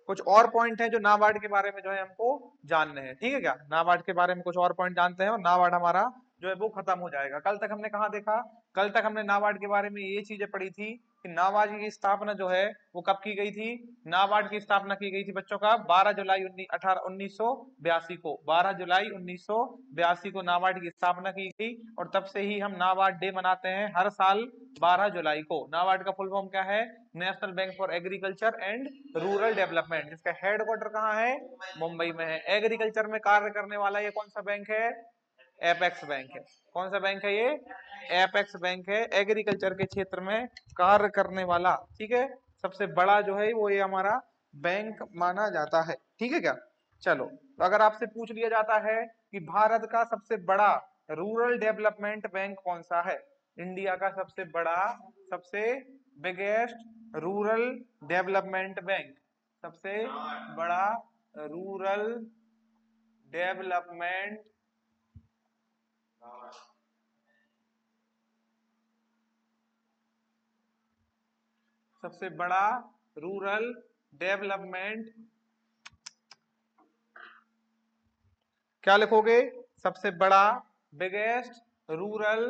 कुछ और पॉइंट है जो नाबार्ड के बारे में जो है हमको जानने हैं, ठीक है क्या? नाबार्ड के बारे में कुछ और पॉइंट जानते हैं और नाबार्ड हमारा जो है वो खत्म हो जाएगा। कल तक हमने कहाँ देखा? कल तक हमने नाबार्ड के बारे में ये चीजें पढ़ी थी कि नाबार्ड की स्थापना जो है वो कब की गई थी? नाबार्ड की स्थापना की गई थी बच्चों का 12 जुलाई 1982 को। 12 जुलाई 1982 को नाबार्ड की स्थापना की गई और तब से ही हम नाबार्ड डे मनाते हैं हर साल 12 जुलाई को। नाबार्ड का फुल फॉर्म क्या है? National bank for agriculture and rural development, जिसका हेडक्वार्टर कहाँ है? मुंबई में है। एग्रीकल्चर में कार्य करने वाला ये कौन सा बैंक है? एपेक्स बैंक है। कौन सा बैंक है ये? एपेक्स बैंक है। एग्रीकल्चर के क्षेत्र में कार्य करने वाला, ठीक है, सबसे बड़ा जो है वो ये हमारा बैंक माना जाता है, ठीक है क्या? चलो, तो अगर आपसे पूछ लिया जाता है कि भारत का सबसे बड़ा रूरल डेवलपमेंट बैंक कौन सा है? इंडिया का सबसे बड़ा, सबसे बिगेस्ट रूरल डेवलपमेंट बैंक, सबसे बड़ा रूरल डेवलपमेंट सबसे बड़ा रूरल डेवलपमेंट, क्या लिखोगे? सबसे बड़ा, बिगेस्ट रूरल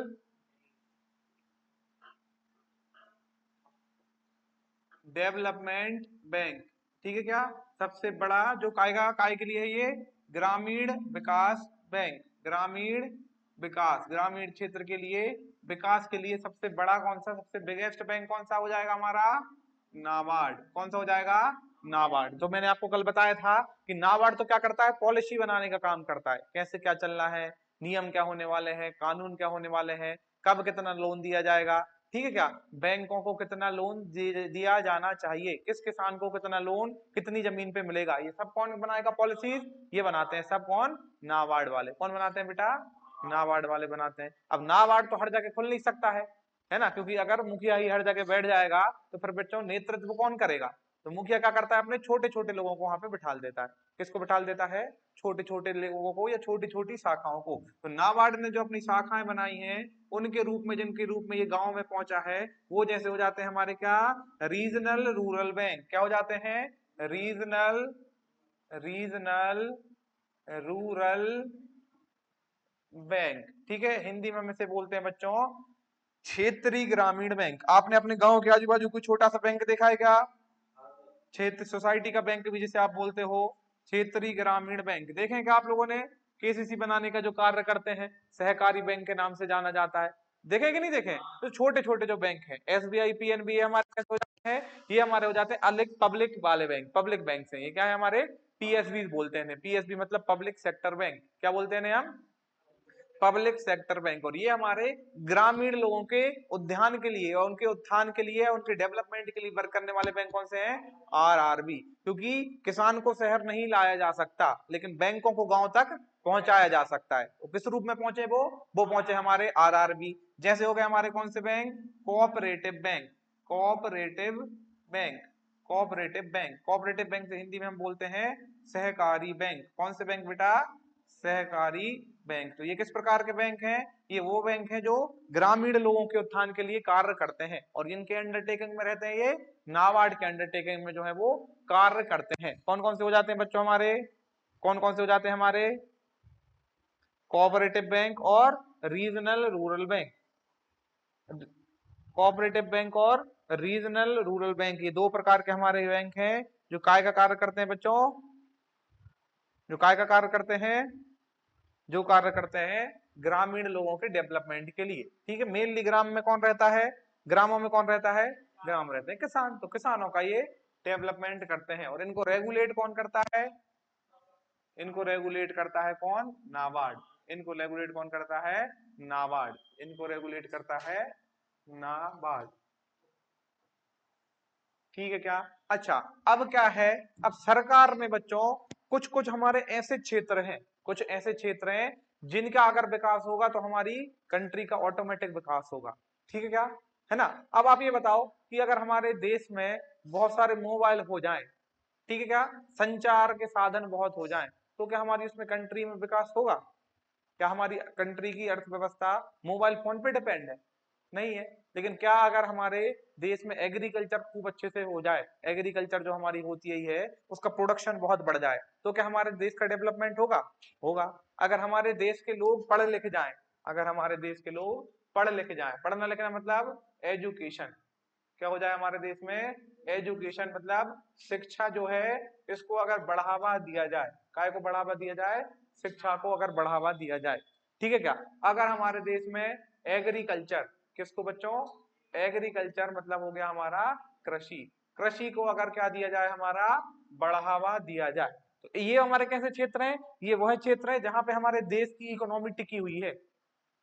डेवलपमेंट बैंक, ठीक है क्या? सबसे बड़ा जो कायगा काय के लिए है ये? ग्रामीण विकास बैंक। ग्रामीण विकास, ग्रामीण क्षेत्र के लिए, विकास के लिए सबसे बड़ा कौन सा, सबसे बिगेस्ट बैंक कौन सा हो जाएगा हमारा? नाबार्ड। कौन सा हो जाएगा? नाबार्ड। तो मैंने आपको कल बताया था कि नाबार्ड तो क्या करता है? पॉलिसी बनाने का काम करता है, कैसे क्या चलना है, नियम क्या होने वाले हैं, कानून क्या होने वाले हैं, कब कितना लोन दिया जाएगा, ठीक है क्या? बैंकों को कितना लोन दिया जाना चाहिए, किस किसान को कितना लोन कितनी जमीन पे मिलेगा, ये सब कौन बनाएगा? पॉलिसीज ये बनाते हैं सब कौन? नाबार्ड वाले। कौन बनाते हैं बेटा? नाबार्ड वाले बनाते हैं। अब नाबार्ड तो हर जगह खुल नहीं सकता है ना, क्योंकि अगर मुखिया ही हर जगह बैठ जाएगा तो फिर बच्चों नेतृत्व कौन करेगा? तो मुखिया क्या करता है? अपने छोटे छोटे लोगों को वहां पे बिठा देता है। किसको बिठा देता है? छोटे छोटे लोगों को या छोटी छोटी शाखाओं को। तो नाबार्ड ने जो अपनी शाखाएं बनाई हैं उनके रूप में, जिनके रूप में ये गांव में पहुंचा है, वो जैसे हो जाते हैं हमारे क्या? Regional rural bank. क्या हो जाते हैं? रीजनल, रीजनल रूरल बैंक, ठीक है। हिंदी में हम इसे बोलते हैं बच्चों क्षेत्रीय ग्रामीण बैंक। आपने अपने गांव के आजू बाजू कोई छोटा सा बैंक देखा है क्या? क्षेत्र सोसाइटी का बैंक भी जिसे आप बोलते हो क्षेत्रीय ग्रामीण बैंक, देखें क्या आप लोगों ने? केसीसी बनाने का जो कार्य करते हैं, सहकारी बैंक के नाम से जाना जाता है, देखें कि नहीं देखें? तो छोटे छोटे जो बैंक हैं, एसबीआई, पीएनबी, हमारे कैसे हो जाते हैं? ये हमारे हो जाते हैं अलग पब्लिक वाले बैंक, पब्लिक बैंक से। ये क्या है हमारे? पीएसबी बोलते हैं। पीएसबी मतलब पब्लिक सेक्टर बैंक। क्या बोलते हैं हम? Public sector bank. और ये हमारे ग्रामीण लोगों के उद्यान के लिए और उनके उत्थान के लिए, उनके डेवलपमेंट के लिए वर्क करने वाले बैंक कौन से हैं? आरआरबी। क्योंकि किसान को शहर नहीं लाया जा सकता, लेकिन बैंकों को गांव तक पहुंचाया जा सकता है। तो किस रूप में पहुंचे वो पहुंचे हमारे आरआरबी। जैसे हो गए हमारे कौन से bank? Cooperative bank. Cooperative bank, cooperative bank. Cooperative bank से हिंदी में हम बोलते हैं सहकारी बैंक। कौन से बैंक बेटा? सहकारी बैंक। तो ये किस प्रकार के बैंक हैं? ये वो बैंक हैं जो ग्रामीण लोगों के उत्थान के लिए कार्य करते हैं और इनके अंडरटेकिंग में रहते हैं। ये नाबार्ड के अंडरटेकिंग में जो है वो कार्य करते हैं। कौन कौन से हो जाते हैं बच्चों हमारे? कौन कौन से हो जाते हैं हमारे? कोऑपरेटिव बैंक और regional rural bank. Cooperative bank और रीजनल रूरल बैंक, ये दो प्रकार के हमारे बैंक हैं जो काय का कार्य करते हैं बच्चों? जो काय का कार्य करते हैं? जो कार्य करते हैं ग्रामीण लोगों के डेवलपमेंट के लिए, ठीक है। मेनली ग्राम में कौन रहता है? ग्रामों में कौन रहता है? ग्राम रहते हैं किसान। तो किसानों का ये डेवलपमेंट करते हैं और इनको रेगुलेट कौन करता है? इनको रेगुलेट करता है कौन? नाबार्ड। इनको रेगुलेट कौन करता है? नाबार्ड। इनको रेगुलेट करता है नाबार्ड, ठीक है क्या? अच्छा, अब क्या है? अब सरकार में बच्चों कुछ कुछ हमारे ऐसे क्षेत्र हैं, कुछ ऐसे क्षेत्र हैं जिनका अगर विकास होगा तो हमारी कंट्री का ऑटोमेटिक विकास होगा, ठीक है क्या? है ना? अब आप ये बताओ कि अगर हमारे देश में बहुत सारे मोबाइल हो जाएं, ठीक है क्या, संचार के साधन बहुत हो जाएं, तो क्या हमारी उसमें कंट्री में विकास होगा? क्या हमारी कंट्री की अर्थव्यवस्था मोबाइल फोन पे डिपेंड है? नहीं है। लेकिन क्या अगर हमारे देश में एग्रीकल्चर खूब अच्छे से हो जाए, एग्रीकल्चर जो हमारी होती है उसका प्रोडक्शन बहुत बढ़ जाए, तो क्या हमारे देश का डेवलपमेंट होगा? होगा। अगर हमारे देश के लोग पढ़ लिख जाएं, अगर हमारे देश के लोग पढ़ लिख जाएं, पढ़ना लिखना मतलब एजुकेशन, क्या हो जाए हमारे देश में? एजुकेशन मतलब शिक्षा जो है इसको अगर बढ़ावा दिया जाए, काय को बढ़ावा दिया जाए? शिक्षा को अगर बढ़ावा दिया जाए, ठीक है क्या? अगर हमारे देश में एग्रीकल्चर, किसको बच्चों? एग्रीकल्चर मतलब हो गया हमारा कृषि, कृषि को अगर क्या दिया जाए? हमारा बढ़ावा दिया जाए, तो ये हमारे कैसे क्षेत्र हैं? ये वह क्षेत्र है जहां पे हमारे देश की इकोनॉमी टिकी हुई है,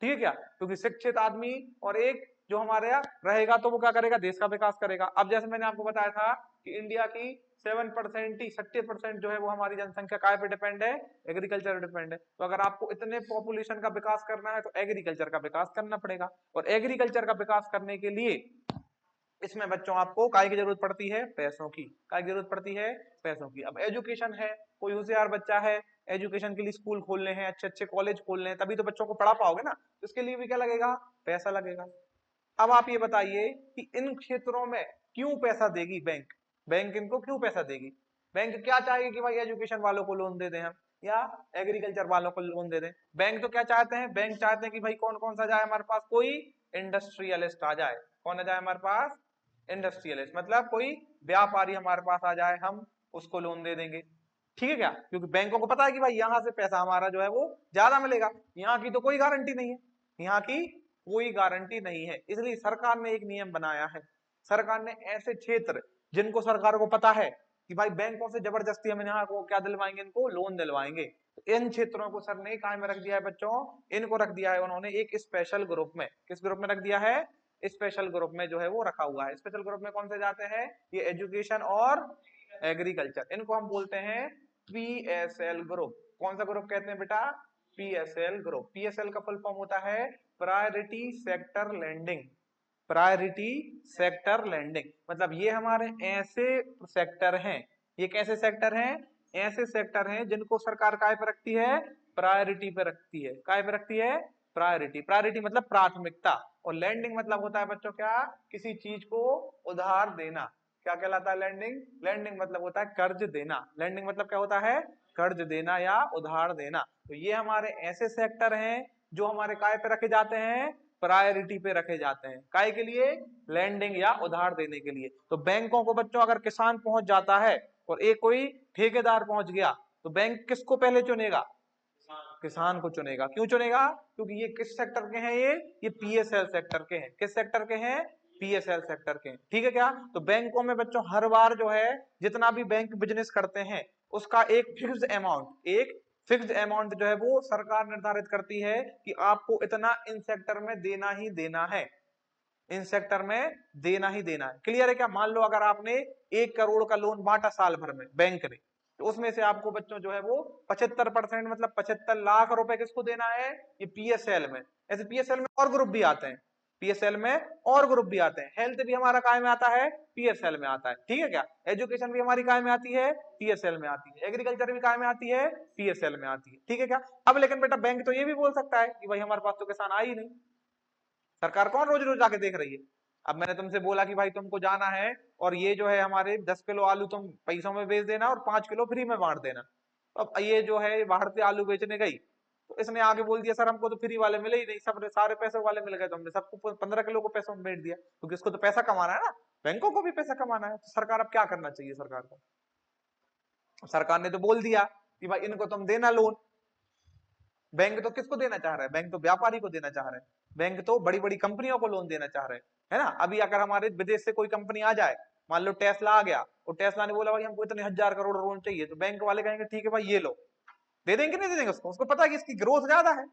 ठीक है क्या? क्योंकि शिक्षित आदमी और एक जो हमारे यहाँ रहेगा तो वो क्या करेगा? देश का विकास करेगा। अब जैसे मैंने आपको बताया था कि इंडिया की 7% ही 60% जो है वो हमारी जनसंख्या काय पे डिपेंड है? एग्रीकल्चर डिपेंड है। तो अगर आपको इतने पॉपुलेशन का विकास करना है तो एग्रीकल्चर का विकास करना पड़ेगा, और एग्रीकल्चर का विकास करने के लिए इसमें बच्चों आपको काय की जरूरत पड़ती है? पैसों की। काय की जरूरत पड़ती है? पैसों की। अब एजुकेशन है, कोई होशियार बच्चा है, एजुकेशन के लिए स्कूल खोलने हैं, अच्छे अच्छे कॉलेज खोलने हैं, तभी तो बच्चों को पढ़ा पाओगे ना, तो इसके लिए भी क्या लगेगा? पैसा लगेगा। अब आप ये बताइए कि इन क्षेत्रों में क्यों पैसा देगी बैंक? बैंक इनको क्यों पैसा देगी? बैंक क्या चाहेगी कि भाई एजुकेशन वालों को लोन दे दें हम, या एग्रीकल्चर वालों को लोन दे दें? बैंक तो क्या चाहते हैं? बैंक चाहते हैं कि भाई कौन कौन सा जाए हमारे पास? कोई इंडस्ट्रियलिस्ट आ जाए। कौन आ जाए हमारे पास? इंडस्ट्रियलिस्ट, मतलब कोई व्यापारी हमारे पास आ जाए, हम उसको लोन दे देंगे, ठीक है क्या? क्योंकि बैंकों को पता है कि भाई यहाँ से पैसा हमारा जो है वो ज्यादा मिलेगा। यहाँ की तो कोई गारंटी नहीं है, यहाँ की कोई गारंटी नहीं है, इसलिए सरकार ने एक नियम बनाया है। सरकार ने ऐसे क्षेत्र जिनको सरकार को पता है कि भाई बैंकों से जबरदस्ती हम यहाँ को क्या दिलवाएंगे? इनको लोन दिलवाएंगे, तो इन क्षेत्रों को सर ने कहाँ में रख दिया है बच्चों? इनको रख दिया है उन्होंने एक स्पेशल ग्रुप में। किस ग्रुप में रख दिया है? स्पेशल ग्रुप में जो है वो रखा हुआ है। स्पेशल ग्रुप में कौन से जाते हैं? ये एजुकेशन और एग्रीकल्चर, इनको हम बोलते हैं पीएसएल ग्रुप। कौन सा ग्रुप कहते हैं बेटा? PSL group. पीएसएल का फुल फॉर्म होता है priority sector lending. Priority sector lending मतलब ये हमारे ऐसे सेक्टर हैं, ये कैसे सेक्टर हैं? ऐसे सेक्टर हैं जिनको सरकार काय पे रखती है? प्रायोरिटी पे रखती है। काय पे रखती है? प्रायोरिटी। प्रायोरिटी मतलब प्राथमिकता, और लैंडिंग मतलब होता है बच्चों क्या? किसी चीज को उधार देना। क्या कहलाता है लैंडिंग? लैंडिंग मतलब होता है कर्ज देना। लैंडिंग मतलब क्या होता है? कर्ज देना या उधार देना। तो ये हमारे ऐसे सेक्टर हैं जो हमारे काय पे रखे जाते हैं? प्रायोरिटी पे रखे जाते हैं। काय के लिए? लैंडिंग या उधार देने के लिए। तो बैंकों को बच्चों अगर किसान पहुंच जाता है और एक कोई ठेकेदार पहुंच गया, तो बैंक किसको पहले चुनेगा? किसान को चुनेगा। क्यों चुनेगा? क्योंकि ये किस सेक्टर के हैं? ये पीएसएल सेक्टर के हैं। किस सेक्टर के हैं? पीएसएल सेक्टर के हैं, ठीक है क्या? तो बैंकों में बच्चों हर बार जो है जितना भी बैंक बिजनेस करते हैं उसका एक फिक्स्ड अमाउंट जो है वो सरकार निर्धारित करती है कि आपको इतना इन सेक्टर में देना ही देना है, इन सेक्टर में देना ही देना है। क्लियर है क्या? मान लो अगर आपने 1 करोड़ का लोन बांटा साल भर में बैंक ने, तो उसमें से आपको बच्चों जो है वो 75% मतलब 75 लाख रुपए किसको देना है? ये पीएसएल में। ऐसे पीएसएल में और ग्रुप भी आते हैं, पीएसएल में और ग्रुप भी आते हैं। हेल्थ भी हमारा काय में आता है? पीएसएल में आता है, ठीक है क्या? एजुकेशन भी हमारी काय में आती है? पीएसएल में आती है। एग्रीकल्चर भी काय में आती है? पीएसएल में आती है, ठीक है क्या? अब लेकिन बेटा बैंक तो ये भी बोल सकता है कि भाई हमारे पास तो किसान आ ही नहीं, सरकार कौन रोज रोज जाके देख रही है? अब मैंने तुमसे बोला कि भाई तुमको जाना है और ये जो है हमारे 10 किलो आलू तुम पैसों में बेच देना और 5 किलो फ्री में बांट देना। अब ये जो है बाहर से आलू बेचने गई, तो इसने आगे बोल दिया सर हमको तो फ्री वाले मिले ही नहीं, सब सारे पैसे वाले मिल गए, तो हमने सबको 15 किलो को पैसों में बेच दिया, क्योंकि इसको तो पैसा कमाना है ना, बैंकों को भी पैसा कमाना है। तो सरकार अब क्या करना चाहिए? सरकार को, सरकार ने तो बोल दिया कि भाई इनको तुम देना लोन। बैंक तो किसको देना चाह रहा है? बैंक तो व्यापारी को देना चाह रहे हैं, बैंक तो बड़ी बड़ी कंपनियों को लोन देना चाह रहे हैं, है ना? अभी अगर हमारे विदेश से कोई कंपनी आ जाए, मान लो टेस्ला आ गया और टेस्ला ने बोला भाई हमको इतने 1000 करोड़ लोन चाहिए, तो बैंक वाले कहेंगे ठीक है भाई ये लो। दे देंगे नहीं दे देंगे? उसको पता है कि इसकी ग्रोथ ज्यादा है,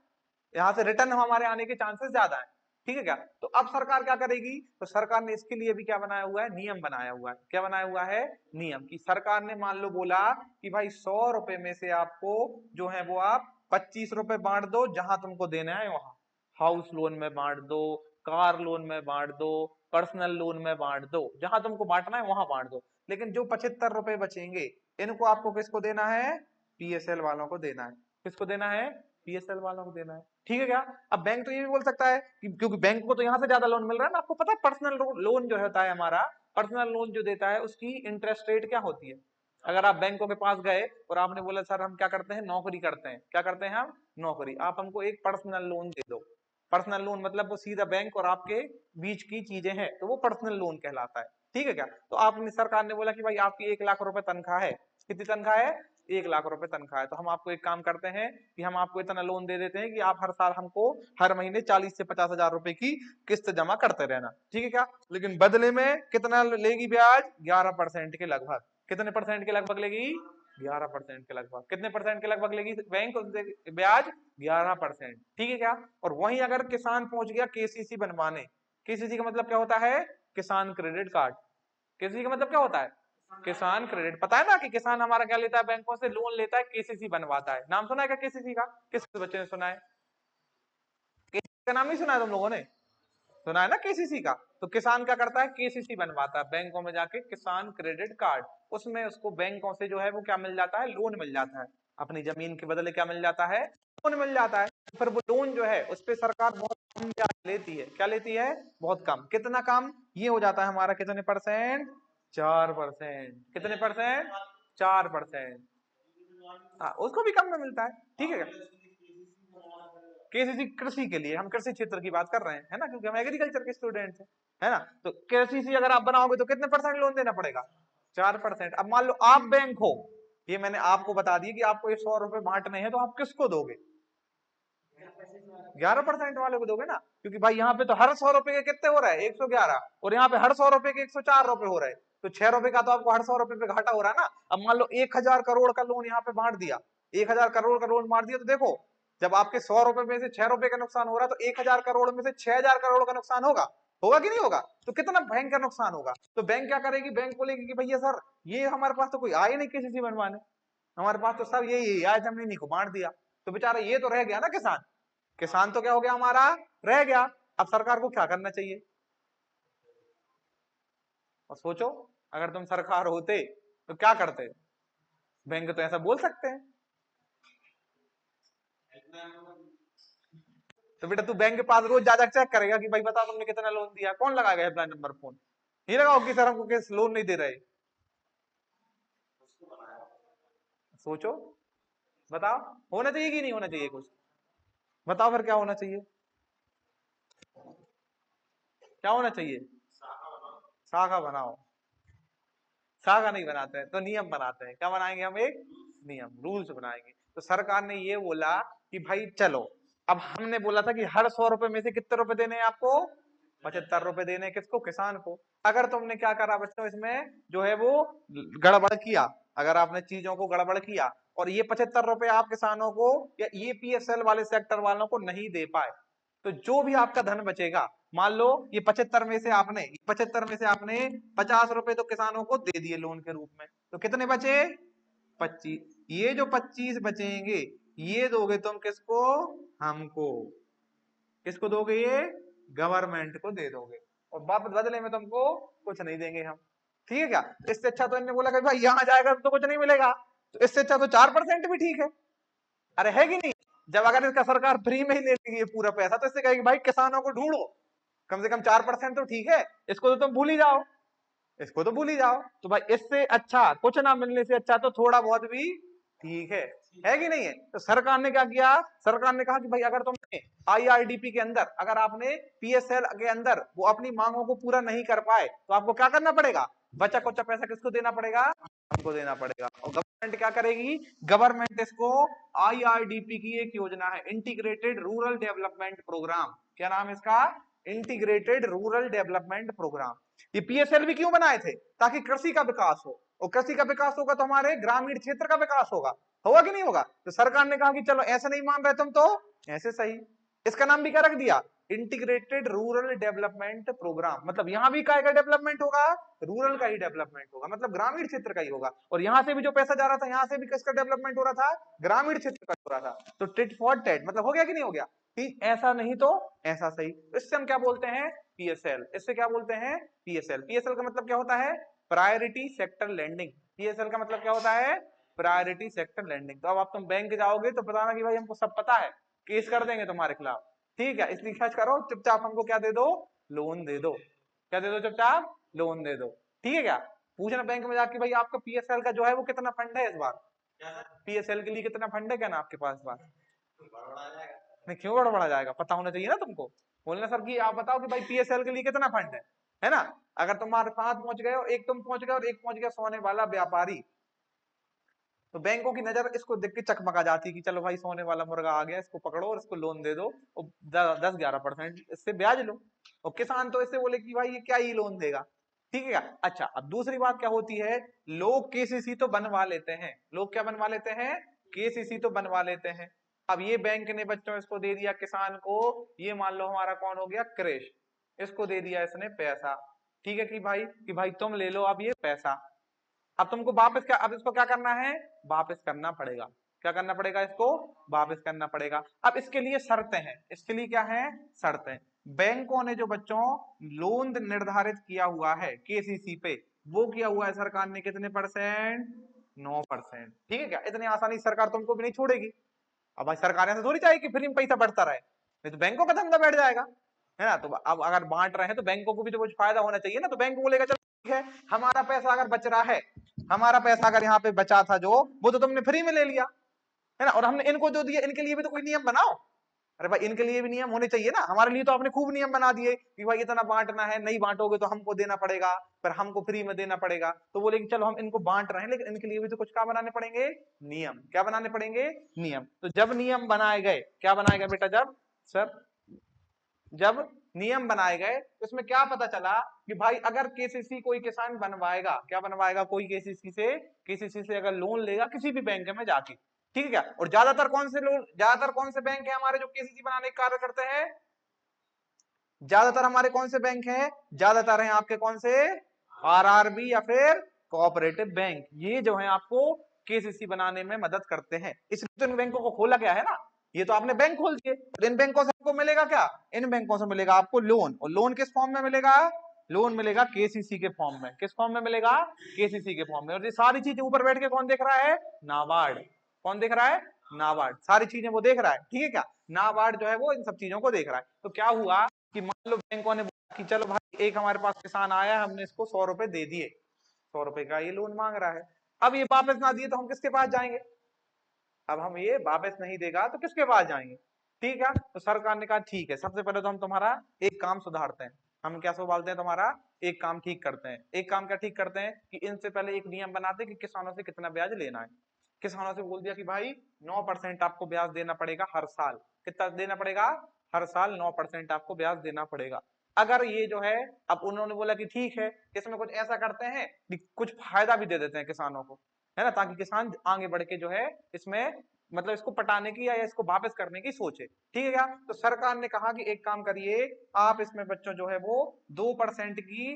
यहाँ से रिटर्न हमारे आने के चांसेस ज्यादा है, ठीक है क्या? तो अब सरकार क्या करेगी? तो सरकार ने इसके लिए भी क्या बनाया हुआ है? नियम बनाया हुआ है। क्या बनाया हुआ है? नियम। कि सरकार ने मान लो बोला कि भाई 100 रुपए में से आपको जो है वो आप 25 रुपए बांट दो जहां तुमको देना है वहां, हाउस लोन में बांट दो, कार लोन में बांट दो, पर्सनल लोन में बांट दो, जहां तुमको बांटना है वहां बांट दो। लेकिन जो 75 रुपए बचेंगे इनको आपको किसको देना है? पीएसएल वालों को देना है। किसको देना है? पीएसएल वालों को देना है, ठीक है क्या। अब बैंक तो ये भी बोल सकता है कि क्योंकि बैंक को तो यहाँ से ज्यादा लोन मिल रहा है ना, आपको पता है पर्सनल लोन जो होता है हमारा, पर्सनल लोन जो देता है उसकी इंटरेस्ट रेट क्या होती है। अगर आप बैंकों के पास गए और आपने बोला सर हम क्या करते हैं, नौकरी करते हैं, क्या करते हैं हम, नौकरी, आप हमको एक पर्सनल लोन दे दो। पर्सनल लोन मतलब वो सीधा बैंक और आपके बीच की चीजें हैं, तो वो पर्सनल लोन कहलाता है, ठीक है क्या। तो आपने, सरकार ने बोला कि भाई आपकी 1 लाख रुपए तनख्वाह है, कितनी तनख्वाह है, 1 लाख रुपए तनख्वाह है, तो हम आपको एक काम करते हैं कि हम आपको इतना लोन दे देते हैं कि आप हर साल हमको हर महीने 40 से 50 हजार रुपए की किस्त जमा करते रहना, ठीक है क्या। लेकिन बदले में कितना लेगी ब्याज, 11% के लगभग, कितने परसेंट के लगभग लेगी, 11% के लगभग, कितने परसेंट के लगभग लेगी बैंक ब्याज, 11%, ठीक है क्या। और वहीं अगर किसान पहुंच गया केसीसी बनवाने, केसीसी का मतलब क्या होता है, किसान क्रेडिट कार्ड, केसीसी का मतलब क्या होता है, किसान क्रेडिट, पता है ना कि किसान हमारा क्या लेता है, बैंकों से लोन लेता है, केसीसी बनवाता है, नाम सुना है क्या केसीसी का, किस बच्चे ने सुना है, केसीसी का नाम नहीं सुना है तुम लोगों ने, सुना है ना केसीसी का। तो किसान क्या करता है, केसीसी बनवाता है बैंकों में जाके, किसान क्रेडिट कार्ड, उसमें उसको बैंकों से जो है वो क्या मिल जाता है, लोन मिल जाता है, अपनी जमीन के बदले क्या मिल जाता है, लोन मिल जाता है। फिर वो लोन जो है उस पर सरकार बहुत कम ब्याज लेती है, क्या लेती है, बहुत कम, कितना कम, ये हो जाता है हमारा कितने परसेंट, 4%, कितने परसेंट, 4%, उसको भी कम में मिलता है, ठीक है। केसीसी कृषि के लिए, हम कृषि क्षेत्र की बात कर रहे हैं, है ना, क्योंकि हम एग्रीकल्चर के स्टूडेंट हैं, है ना। तो केसीसी अगर आप बनाओगे तो कितने परसेंट लोन देना पड़ेगा, 4%। अब मान लो आप बैंक हो, ये मैंने आपको बता दिया कि आपको ये 100 रुपए बांटने हैं, तो आप किसको दोगे, 11% वाले को दोगे ना, क्योंकि भाई यहाँ पे तो हर 100 रुपए के कितने हो रहा है, 111, और यहाँ पे हर 100 रुपए के 104 रुपए हो रहे हैं, तो 6 रुपए का तो आपको हर 100 रुपए पे घाटा हो रहा है ना। अब मान लो 1,000 करोड़ का लोन यहाँ पे बांट दिया, 1,000 करोड़ का लोन बांट दिया, तो देखो जब आपके 100 रुपए में से 6 रुपए का नुकसान हो रहा है, तो 1,000 करोड़ में से 6,000 करोड़ का नुकसान होगा, होगा कि नहीं होगा, तो कितना भयंकर नुकसान होगा। तो बैंक क्या करेगी, बैंक बोलेगी कि भैया सर ये हमारे पास तो कोई आए नहीं केसीसी बनवाने, हमारे पास तो सब यही आज हमने इन्हीं को बांट दिया, तो बेचारा ये तो रह गया ना किसान, किसान तो क्या हो गया हमारा, रह गया। अब सरकार को क्या करना चाहिए, और सोचो अगर तुम सरकार होते तो क्या करते, बैंक तो ऐसा बोल सकते हैं, तो बेटा तू बैंक के पास रोज जा चेक करेगा कि भाई बताओ तुमने कितना लोन दिया, कौन लगाएगा हेल्पलाइन नंबर फोन, ये लगाओ कि सर हमको किस लोन नहीं दे रहे, सोचो, बताओ होना चाहिए कि नहीं होना चाहिए कुछ, बताओ फिर क्या होना चाहिए, क्या होना चाहिए, शाखा बनाओ, शाखा नहीं बनाते हैं तो नियम बनाते हैं, क्या बनाएंगे हम, एक नियम, रूल्स बनाएंगे। तो सरकार ने ये बोला कि भाई चलो, अब हमने बोला था कि हर 100 रुपए में से कितने रुपए देने हैं आपको, 75 रुपए देने हैं, किसको, किसान को। अगर तुमने क्या करा बच्चों, इसमें जो है वो गड़बड़ किया, अगर आपने चीजों को गड़बड़ किया और ये 75 रुपए आप किसानों को या ये पीएसएल वाले सेक्टर वालों को नहीं दे पाए, तो जो भी आपका धन बचेगा, मान लो ये 75 में से आपने 50 रुपए तो किसानों को दे दिए लोन के रूप में, तो कितने बचे, 25, ये जो 25 बचेंगे ये दोगे तुम किसको, हमको, किसको दोगे, ये गवर्नमेंट को दे दोगे, और वापस बदले में तुमको कुछ नहीं देंगे हम, ठीक है क्या। इससे अच्छा तो इन्होंने बोला कि भाई यहाँ जाएगा तो कुछ नहीं मिलेगा, तो इससे अच्छा तो 4% भी ठीक है, अरे है कि नहीं। जब अगर इसका सरकार फ्री में ही ले लेगी ये पूरा पैसा, तो इससे कहेगी भाई किसानों को ढूंढो, कम से कम 4% तो ठीक है, इसको तो तुम भूल ही जाओ, इसको तो भूल ही जाओ। तो भाई इससे अच्छा, कुछ ना मिलने से अच्छा तो थोड़ा बहुत भी ठीक है कि नहीं है। तो सरकार ने क्या किया, सरकार ने कहा कि भाई अगर तुमने आईआरडीपी के अंदर, अगर आपने पीएसएल के अंदर वो अपनी मांगों को पूरा नहीं कर पाए, तो आपको क्या करना पड़ेगा, बचा कुचा पैसा किसको देना पड़ेगा, हमको देना पड़ेगा। और गवर्नमेंट क्या करेगी, गवर्नमेंट इसको, आईआरडीपी की एक योजना है, इंटीग्रेटेड रूरल डेवलपमेंट प्रोग्राम, क्या नाम है इसका, इंटीग्रेटेड रूरल डेवलपमेंट प्रोग्राम। ये पीएसएल भी क्यों बनाए थे, ताकि कृषि का विकास हो, और कृषि का विकास होगा तो हमारे ग्रामीण क्षेत्र का विकास होगा, होगा कि नहीं होगा। तो सरकार ने कहा कि चलो ऐसा नहीं मान रहे तुम तो ऐसे सही, इसका नाम भी क्या रख दिया, इंटीग्रेटेड रूरल डेवलपमेंट प्रोग्राम। मतलब यहाँ भी काय का डेवलपमेंट होगा, रूरल का ही डेवलपमेंट होगा, मतलब ग्रामीण क्षेत्र का ही होगा। और यहाँ से भी जो पैसा जा रहा था, यहाँ से भी किसका डेवलपमेंट हो रहा था, ग्रामीण क्षेत्र का हो रहा था। तो टिट फॉर टैट, मतलब हो गया कि नहीं हो गया, कि ऐसा नहीं तो ऐसा सही। इससे हम क्या बोलते हैं, पीएसएल, इससे क्या बोलते हैं, पीएसएल। पीएसएल का मतलब क्या होता है, प्रायोरिटी सेक्टर लैंडिंग। पीएसएल का मतलब क्या होता है, प्रायोरिटी सेक्टर लैंडिंग। तो अब तुम बैंक जाओगे तो बताना कि भाई हमको सब पता है, केस कर देंगे तुम्हारे खिलाफ, ठीक है, इसलिए क्या करो, चुपचाप हमको क्या दे दो, लोन दे दो। क्या दे दो, चुपचाप लोन दे दो, ठीक है। क्या पूछना बैंक में जाके, भाई आपका पीएसएल का जो है वो कितना फंड है इस बार, पीएसएल के लिए कितना फंड है, क्या ना आपके पास इस बार? नहीं, क्यों गड़बड़ा जाएगा, पता होना चाहिए ना तुमको। बोलना सर कि आप बताओ कि भाई पीएसएल के लिए कितना फंड है ना। अगर तुम्हारे साथ पहुंच गए हो, एक तुम पहुंच गए और एक पहुंच गया सोने वाला व्यापारी, तो बैंकों की नजर इसको देख के चकमका जाती है कि चलो भाई सोने वाला मुर्गा आ गया, इसको पकड़ो और इसको लोन दे दो, और 10-11% इससे ब्याज लो। और किसान तो इससे बोले कि भाई ये क्या ही लोन देगा, ठीक है क्या। अच्छा, अब दूसरी बात क्या होती है, लोग केसीसी तो बनवा लेते हैं, लोग क्या बनवा लेते हैं, केसीसी तो बनवा लेते हैं। अब ये बैंक ने बच्चों इसको दे दिया किसान को, ये मान लो हमारा कौन हो गया, कृष, इसको दे दिया इसने पैसा, ठीक है कि भाई तुम ले लो अब ये पैसा। अब तुमको वापस क्या, अब इसको क्या करना है, वापस करना पड़ेगा। क्या करना पड़ेगा, इसको वापस करना पड़ेगा। अब इसके लिए शर्तें हैं, इसके लिए क्या है, शर्तें। बैंकों ने जो बच्चों लोन निर्धारित किया हुआ है केसीसी पे, वो किया हुआ है सरकार ने कितने परसेंट, 9%, ठीक है क्या। इतनी आसानी सरकार तुमको भी नहीं छोड़ेगी। अब भाई सरकार ऐसे थोड़ी चाहिए कि फ्री में पैसा बढ़ता रहे, नहीं तो बैंकों का धंधा बैठ जाएगा, है ना। तो अब अगर बांट रहे हैं तो बैंकों को भी तो कुछ फायदा होना चाहिए ना। तो बैंक बोलेगा चलो ठीक है, हमारा पैसा अगर बच रहा है, हमारा पैसा अगर यहाँ पे बचा था जो, वो तो तुमने फ्री में ले लिया, है ना, और हमने इनको जो दिया, इनके लिए भी तो कोई नियम बनाओ। अरे भाई इनके लिए भी नियम होने चाहिए ना, हमारे लिए तो आपने खूब नियम बना दिए कि भाई इतना बांटना है, नहीं बांटोगे तो हमको देना पड़ेगा, पर हमको फ्री में देना पड़ेगा। तो बोले कि चलो हम इनको बांट रहे हैं, लेकिन इनके लिए भी तो कुछ क्या बनाने पड़ेंगे, नियम। क्या बनाने पड़ेंगे, नियम। तो जब नियम बनाए गए, क्या बनाए गए बेटा, जब सर जब नियम बनाए गए तो इसमें क्या पता चला कि भाई अगर केसीसी कोई किसान बनवाएगा, क्या बनवाएगा, कोई केसीसी से अगर लोन लेगा किसी भी बैंक में जाके, ठीक है क्या। और ज्यादातर कौन से बैंक है हमारे जो केसीसी बनाने का कार्य करते हैं, ज्यादातर हमारे कौन से बैंक हैं, ज्यादातर हैं आपके कौन से, आरआरबी या फिर कोऑपरेटिव बैंक, ये जो है आपको केसीसी बनाने में मदद करते हैं। इसलिए तो इन बैंकों को खोला गया है ना, ये तो आपने बैंक खोल दिए। तो इन बैंकों से आपको मिलेगा क्या, इन बैंकों से मिलेगा आपको लोन, और लोन किस फॉर्म में मिलेगा, लोन मिलेगा केसीसी के फॉर्म में। किस फॉर्म में मिलेगा, केसीसी के फॉर्म में। और ये सारी चीजें ऊपर बैठ के कौन देख रहा है, नाबार्ड। कौन देख रहा है, नाबार्ड, सारी चीजें वो देख रहा है, ठीक है क्या। नाबार्ड जो है वो इन सब चीजों को देख रहा है। तो क्या हुआ कि मान लो बैंकों ने बोला कि चलो भाई एक हमारे पास किसान आया, हमने इसको 100 रुपए दे दिए, 100 रुपए का ये लोन मांग रहा है। अब ये वापस ना दिए तो हम किसके पास जाएंगे, अब हम ये वापस नहीं देगा तो किसके पास जाएंगे, ठीक है। तो सरकार ने कहा ठीक है, सबसे पहले तो हम तुम्हारा एक काम सुधारते हैं। हम क्या सुधारते हैं, तुम्हारा एक काम ठीक करते हैं। एक काम क्या ठीक करते हैं कि इनसे पहले एक नियम बनाते हैं कि किसानों से कितना ब्याज लेना है। किसानों से बोल दिया कि भाई 9% आपको ब्याज देना पड़ेगा हर साल। कितना देना पड़ेगा, हर साल 9% आपको ब्याज देना पड़ेगा। अगर ये जो है, अब उन्होंने बोला कि ठीक है, इसमें कुछ ऐसा करते हैं कि कुछ फायदा भी दे देते हैं किसानों को, है ना, ताकि किसान आगे बढ़ के जो है इसमें मतलब इसको पटाने की या इसको वापस करने की सोचे, ठीक है क्या। तो सरकार ने कहा कि एक काम करिए, आप इसमें बच्चों जो है वो 2% की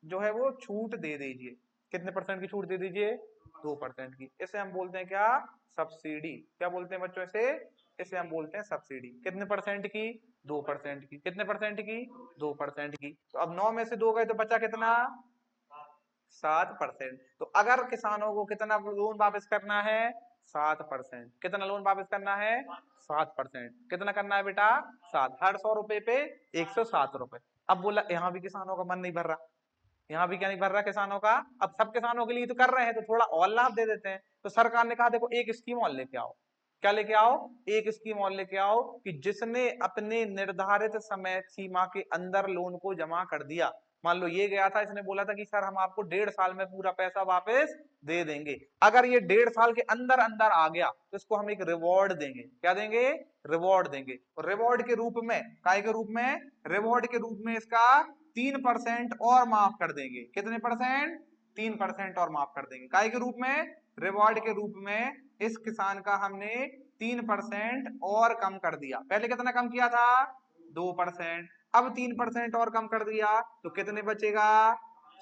जो है वो छूट दे दीजिए। कितने परसेंट की छूट दे दीजिए, 2% की। इसे हम बोलते हैं क्या, सब्सिडी। क्या बोलते हैं बच्चों इसे, इसे हम बोलते हैं सब्सिडी। कितने परसेंट की, 2% की। कितने परसेंट की, 2% की। तो अब 9 में से 2 गए तो बचा कितना, 7%। तो अगर किसानों को कितना लोन वापस करना है, 7%। कितना लोन वापस करना है, 7%। कितना करना है बेटा, 7, हर 100 रुपए पे 107 रुपए। अब बोला यहाँ भी किसानों का मन नहीं भर रहा, यहाँ भी क्या नहीं भर रहा किसानों का। अब सब किसानों के लिए तो कर रहे हैं, तो थोड़ा और लाभ दे देते हैं। तो सरकार ने कहा देखो एक स्कीम और लेके आओ। क्या लेके आओ, एक स्कीम और लेके आओ कि जिसने अपने निर्धारित समय सीमा के अंदर लोन को जमा कर दिया, मान लो ये गया था, इसने बोला था कि सर हम आपको 1.5 साल में पूरा पैसा वापस दे देंगे। अगर ये 1.5 साल के अंदर अंदर आ गया तो इसको हम एक रिवॉर्ड देंगे। क्या देंगे, रिवॉर्ड देंगे। और रिवॉर्ड के रूप में, काय के रूप में, रिवॉर्ड के रूप में इसका 3% और माफ कर देंगे। कितने परसेंट, 3% और माफ कर देंगे। काय के रूप में, रिवॉर्ड के रूप में इस किसान का हमने 3% और कम कर दिया। पहले कितना कम किया था, 2%। अब 3% और कम कर दिया तो कितने बचेगा,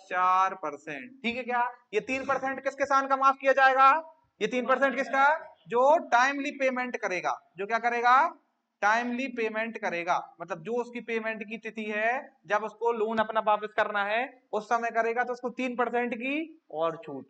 4%, ठीक है क्या। ये 3% किस किसान का माफ किया जाएगा, ये 3% किसका, जो टाइमली पेमेंट करेगा। जो क्या करेगा, टाइमली पेमेंट करेगा, मतलब जो उसकी पेमेंट की तिथि है, जब उसको लोन अपना वापस करना है उस समय करेगा, तो उसको 3% की और छूट,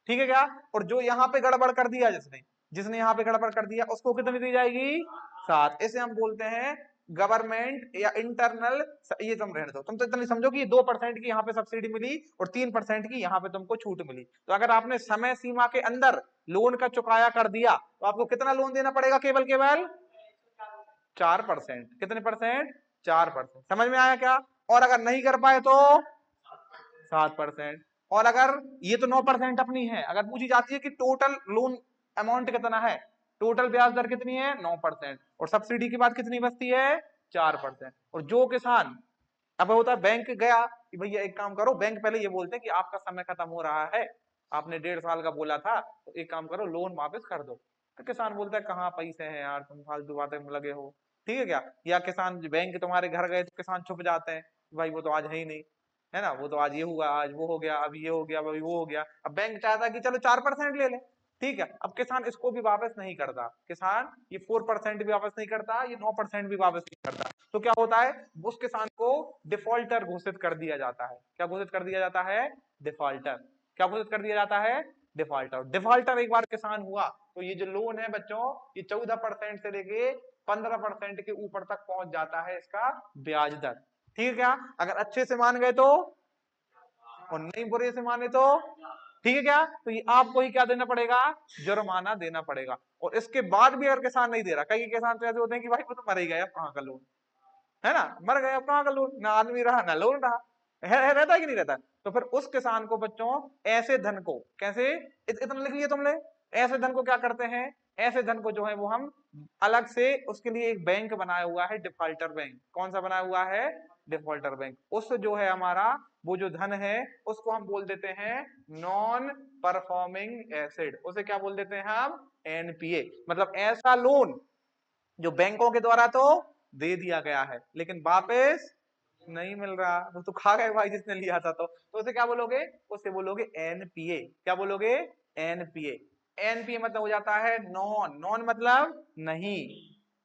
ठीक है क्या? और जो यहाँ पे गड़बड़ कर दिया जिसने जिसने यहाँ पे गड़बड़ कर दिया उसको कितनी दी जाएगी? 7। इसे हम बोलते हैं गवर्नमेंट या इंटरनल। ये तुम रहने दो, तुम तो इतना समझो कि 2% की यहाँ पे सब्सिडी मिली और 3% की यहाँ पे तुमको छूट मिली। तो अगर आपने समय सीमा के अंदर लोन का चुकाया कर दिया तो आपको कितना लोन देना पड़ेगा? केवल केवल 4%। कितने परसेंट? 4%। समझ में आया क्या? और अगर नहीं कर पाए तो 7%। और अगर ये तो 9% अपनी है, अगर पूछी जाती है कि टोटल लोन अमाउंट कितना है, टोटल ब्याज दर कितनी है? 9%। और सब्सिडी की बात कितनी बचती है? 4%। और जो किसान अब होता है बैंक गया कि भैया एक काम करो, बैंक पहले ये बोलते हैं कि आपका समय खत्म हो रहा है, आपने 1.5 साल का बोला था, तो एक काम करो लोन वापस कर दो। तो किसान बोलता है कहाँ पैसे हैं यार, तुम फालतू बातें में लगे हो, ठीक है क्या? या किसान बैंक तुम्हारे घर गए तो किसान छुप जाते हैं, भाई वो तो आज है ही नहीं, है ना, वो तो आज ये हुआ, आज वो हो गया, अब ये हो गया, अभी वो हो गया। अब बैंक चाहता है कि चलो 4% ले ले, ठीक है। अब किसान इसको भी वापस नहीं करता, किसान ये 4% भी वापस नहीं करता, ये 9% भी वापस नहीं करता। तो क्या होता है? उस किसान को डिफॉल्टर घोषित कर दिया जाता है। क्या घोषित कर दिया जाता है? डिफॉल्टर। क्या घोषित कर दिया जाता है? डिफॉल्टर। डिफॉल्टर एक बार किसान हुआ तो ये जो लोन है बच्चों, ये 14% से लेके 15% के ऊपर तक पहुंच जाता है इसका ब्याज दर, ठीक है क्या? अगर अच्छे से मान गए तो, और नहीं बुरे से माने तो, ठीक है क्या? तो ये आपको ही क्या देना पड़ेगा? जुर्माना देना पड़ेगा। और इसके बाद भी अगर किसान नहीं दे रहा, कई किसान तो ऐसे होते हैं कि भाई वो तो मर ही गया, कहाँ का लोन, है ना, मर गया, कहाँ का लोन, ना आदमी रहा ना लोन रहा, रहता है कि नहीं रहता? तो फिर उस किसान को बच्चों ऐसे धन को कैसे, इतना लिख लिया तुमने, ऐसे धन को क्या करते हैं? ऐसे धन को जो है वो हम अलग से उसके लिए एक बैंक बनाया हुआ है, डिफॉल्टर बैंक। कौन सा बनाया हुआ है? Defaulter bank. उस जो है हमारा वो जो धन है उसको हम बोल देते हैं नॉन परफॉर्मिंग एसेट। उसे क्या बोल देते हैं हम? एनपीए। मतलब ऐसा लोन जो बैंकों के द्वारा तो दे दिया गया है लेकिन वापस नहीं मिल रहा, वो तो खा गए भाई जिसने लिया था। तो उसे क्या बोलोगे? उसे बोलोगे एनपीए। क्या बोलोगे? एनपीए। एनपीए मतलब हो जाता है नॉन, नॉन मतलब नहीं,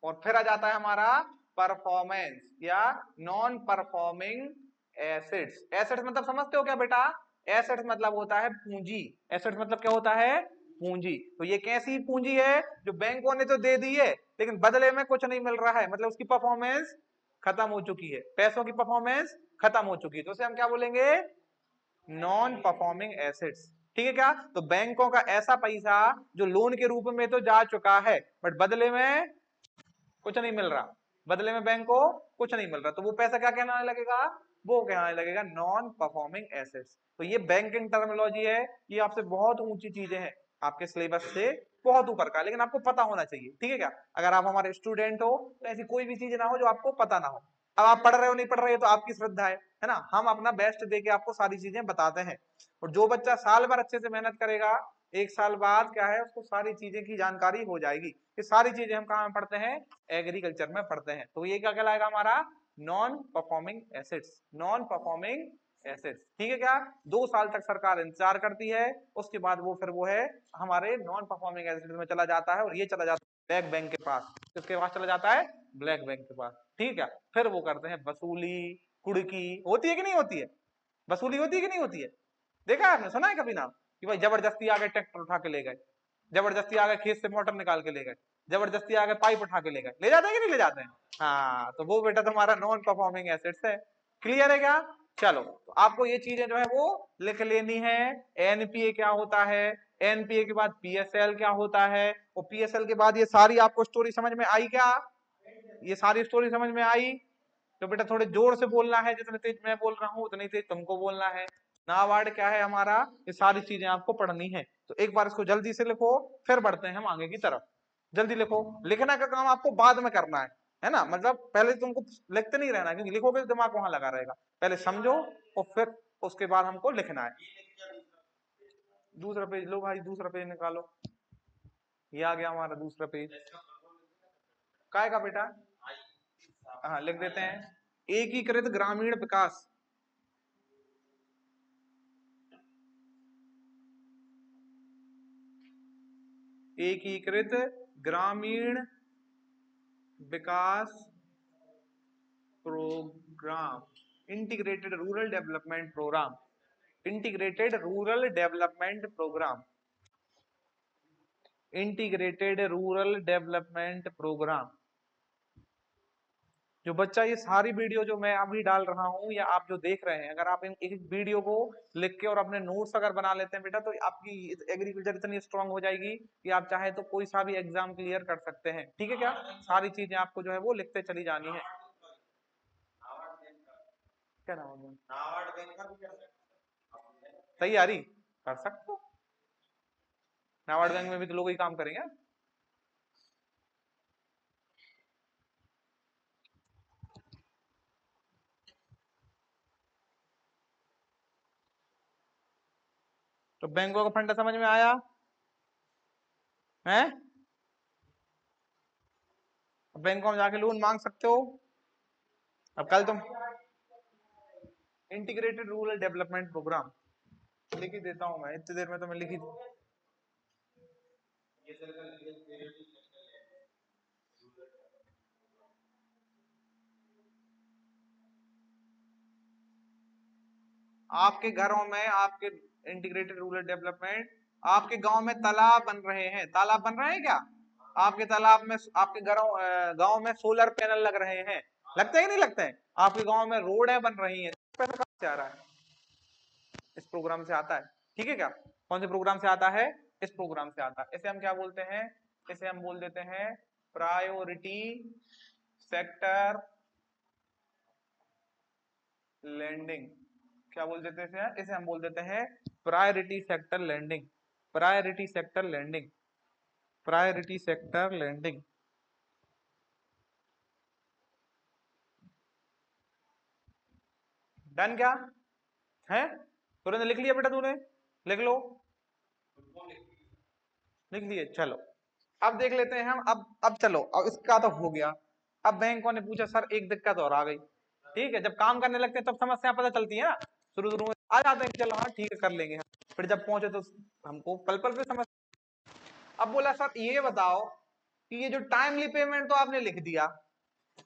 और फिर आ जाता है हमारा परफॉर्मेंस या नॉन परफॉर्मिंग एसेट्स। एसेट्स मतलब समझते हो क्या बेटा? एसेट्स मतलब होता है पूंजी। एसेट्स मतलब क्या होता है? पूंजी। तो ये कैसी पूंजी है? जो बैंकों ने तो दे दी है लेकिन बदले में कुछ नहीं मिल रहा है, मतलब उसकी परफॉर्मेंस खत्म हो चुकी है, पैसों की परफॉर्मेंस खत्म हो चुकी है, तो उसे हम क्या बोलेंगे? नॉन परफॉर्मिंग एसेट्स, ठीक है क्या? तो बैंकों का ऐसा पैसा जो लोन के रूप में तो जा चुका है बट बदले में कुछ नहीं मिल रहा, बदले में बैंक को कुछ नहीं मिल रहा, तो वो पैसा क्या कहलाने लगेगा? वो कहलाने लगेगा नॉन परफॉर्मिंग एसेट्स। तो ये बैंकिंग टर्मिनोलॉजी है, ये आपसे बहुत ऊंची चीजें हैं, आपके सिलेबस से बहुत ऊपर का, लेकिन आपको पता होना चाहिए, ठीक है क्या? अगर आप हमारे स्टूडेंट हो तो ऐसी कोई भी चीज ना हो जो आपको पता ना हो। अब आप पढ़ रहे हो नहीं पढ़ रहे हो तो आपकी श्रद्धा है ना, हम अपना बेस्ट दे के आपको सारी चीजें बताते हैं। और जो बच्चा साल भर अच्छे से मेहनत करेगा, 1 साल बाद क्या है उसको सारी चीजें की जानकारी हो जाएगी। ये सारी चीजें हम कहाँ पढ़ते हैं? एग्रीकल्चर में पढ़ते हैं। तो ये क्या कहलाएगा हमारा? Non performing assets. Non performing assets, ठीक है क्या? 2 साल तक सरकार इंतजार करती है, उसके बाद वो फिर वो है हमारे नॉन परफॉर्मिंग एसेट्स में चला जाता है, और ये चला जाता है ब्लैक बैंक के पास। किसके पास चला जाता है? ब्लैक बैंक के पास, ठीक है। फिर वो करते हैं वसूली, कुड़की होती है कि नहीं होती है? वसूली होती है कि नहीं होती है? देखा है आपने, सुना है कभी नाम कि भाई जबरदस्ती आ गए ट्रैक्टर उठा के ले गए, जबरदस्ती आ गए खेत से मोटर निकाल के ले गए, जबरदस्ती आ गए पाइप उठा के ले गए, ले जाते हैं कि नहीं ले जाते हैं? हाँ, तो वो बेटा तुम्हारा नॉन परफॉर्मिंग एसेट्स है। क्लियर है क्या? चलो, तो आपको ये चीजें जो है वो लिख लेनी है। एनपीए क्या होता है, एनपीए के बाद पीएसएल क्या होता है, और पीएसएल के बाद ये सारी आपको स्टोरी समझ में आई क्या? ये सारी स्टोरी समझ में आई? तो बेटा थोड़े जोर से बोलना है, जितने तेज मैं बोल रहा हूँ उतनी तेज तुमको बोलना है। नाबार्ड क्या है हमारा, ये सारी चीजें आपको पढ़नी है। तो एक बार इसको जल्दी से लिखो, फिर बढ़ते हैं हम आगे की तरफ। जल्दी लिखो, लिखना का काम आपको बाद में करना है ना, मतलब पहले तुमको लिखते नहीं रहना, क्योंकि लिखोगे तो दिमाग वहां लगा रहेगा। पहले समझो और फिर उसके बाद हमको लिखना है। दूसरा पेज लो भाई, दूसरा पेज निकालो, ये आ गया हमारा दूसरा पेज। काय का बेटा? हाँ लिख देते हैं, एकीकृत ग्रामीण विकास, एकीकृत ग्रामीण विकास programme, integrated rural development programme, integrated rural development programme. Integrated rural development programme. जो बच्चा ये सारी वीडियो जो मैं अभी डाल रहा हूँ या आप जो देख रहे हैं, अगर आप इन एक वीडियो को लिख के और अपने नोट्स अगर बना लेते हैं बेटा, तो आपकी एग्रीकल्चर इतनी स्ट्रांग हो जाएगी कि आप चाहे तो कोई सा भी एग्जाम क्लियर कर सकते हैं। ठीक है क्या? सारी चीजें आपको जो है वो लिखते चली जानी है। क्या नाम है? तैयारी कर सकते हो। नाबार्ड बैंक में भी तो लोग ही काम करेंगे। तो बैंकों का फंडा समझ में आया है? बैंकों में जाके लोन मांग सकते हो। अब कल तुम इंटीग्रेटेड रूरल डेवलपमेंट प्रोग्राम लिख ही देता हूं मैं, इतनी देर में तो मैं लिख ही। आपके घरों में, आपके इंटीग्रेटेड रूरल डेवलपमेंट, आपके गांव में तालाब बन रहे हैं। तालाब बन रहे हैं क्या? आपके तालाब में, आपके घरों गांव में सोलर पैनल लग रहे हैं। लगते हैं कि नहीं लगते हैं? आपके गांव में रोडें बन रही हैं। पैसा कहां से आ रहा है? इस प्रोग्राम से आता है। ठीक है क्या? कौन से प्रोग्राम से आता है? इस प्रोग्राम से आता है। इसे हम क्या बोलते हैं? इसे हम बोल देते हैं प्रायोरिटी सेक्टर लैंडिंग। क्या बोल देते हैं इसे? हम बोल देते हैं priority sector lending. Priority sector lending. Priority sector lending. Done क्या है? तुरंत लिख लिया बेटा तूने? लिख लो। लिख लिए? चलो अब देख लेते हैं हम। अब चलो, अब इसका तो हो गया। अब बैंकों ने पूछा सर एक दिक्कत और आ गई। ठीक है, जब काम करने लगते हैं तब समस्या पता चलती है ना। शुरू शुरू में आ जाते हैं कि चलो हाँ ठीक है कर लेंगे हम, फिर जब पहुंचे तो हमको पल पल पे समझ। अब बोला सर ये बताओ कि ये जो टाइमली पेमेंट तो आपने लिख दिया,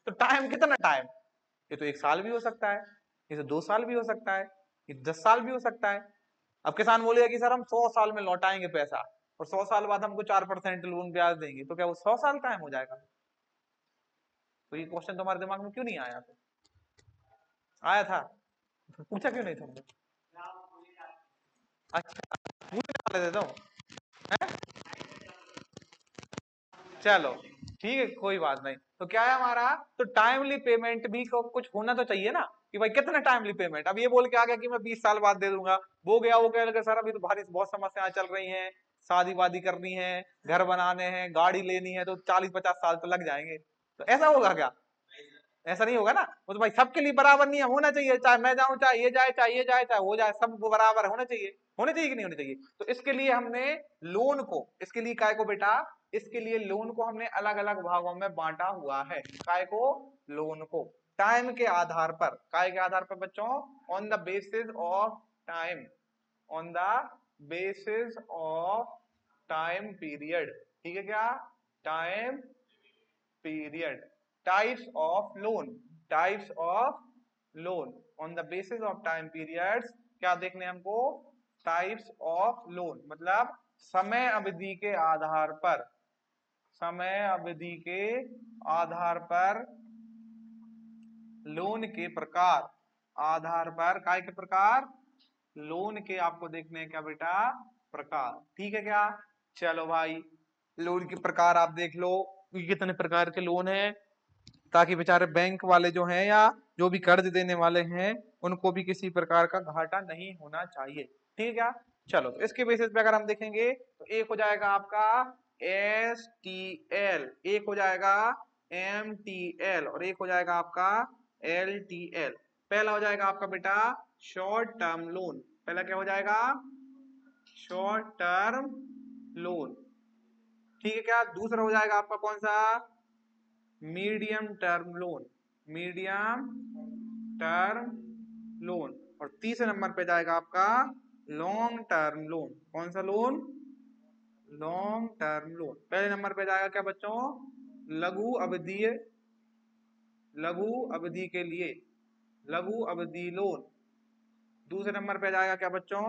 तो टाइम कितना टाइम? ये तो 1 साल भी हो सकता है, ये तो 2 साल भी हो सकता है, ये 10 साल भी हो सकता है। अब किसान बोलेगा कि सर हम 100 साल में लौटाएंगे पैसा, और 100 साल बाद हमको 4% लोन ब्याज देंगे, तो क्या वो 100 साल टाइम हो जाएगा? तो ये क्वेश्चन तुम्हारे दिमाग में क्यों नहीं आया? तो आया था, तो पूछा क्यों नहीं तुमने? अच्छा, पूछने वाले थे तुम? हैं? चलो ठीक है, कोई बात नहीं। तो क्या है हमारा, तो टाइमली पेमेंट भी कुछ होना तो चाहिए ना, कि भाई कितना टाइमली पेमेंट। अब ये बोल के आ गया कि मैं 20 साल बाद दे दूंगा, वो गया वो कह लगा सर अभी तो भारी बहुत समस्याएं चल रही हैं, शादी वादी करनी है, घर बनाने हैं, गाड़ी लेनी है, तो 40-50 साल तो लग जाएंगे। तो ऐसा होगा क्या? ऐसा नहीं होगा ना। वो तो भाई सबके लिए बराबर नियम होना चाहिए, चाहे मैं जाऊं, चाहे ये जाए, चाहे ये जाए, चाहे वो जाए, सब बराबर होना चाहिए। होने चाहिए कि नहीं होने चाहिए? तो इसके लिए हमने लोन को, इसके लिए काय को बेटा, इसके लिए लोन को हमने अलग अलग भागों में बांटा हुआ है। काय को? लोन को टाइम के आधार पर। काय के आधार पर बच्चों? On the basis of time. On the basis of time period. ठीक है क्या? Time period. Types of loan. Types of loan on the basis of time periods. क्या देखने हमको? टाइप्स ऑफ लोन मतलब समय अवधि के आधार पर। समय अवधि के आधार पर लोन के प्रकार। आधार पर काय के प्रकार? लोन के आपको देखने हैं क्या बेटा? प्रकार। ठीक है क्या? चलो भाई, लोन के प्रकार आप देख लो कि कितने प्रकार के लोन है, ताकि बेचारे बैंक वाले जो हैं या जो भी कर्ज देने वाले हैं उनको भी किसी प्रकार का घाटा नहीं होना चाहिए। ठीक है क्या? चलो, तो इसके बेसिस पे अगर हम देखेंगे तो एक हो जाएगा आपका STL, एक हो जाएगा MTL, और एक हो जाएगा आपका LTL। पहला हो जाएगा आपका बेटा शॉर्ट टर्म लोन। पहला क्या हो जाएगा? Short term loan. ठीक है क्या? दूसरा हो जाएगा आपका कौन सा? Medium term loan. Medium term loan. और तीसरे नंबर पे जाएगा आपका लॉन्ग टर्म लोन। कौन सा लोन? Long term loan. पहले नंबर पे जाएगा क्या बच्चों? लघु अवधि, लघु अवधि के लिए लघु अवधि लोन। दूसरे नंबर पे जाएगा क्या बच्चों?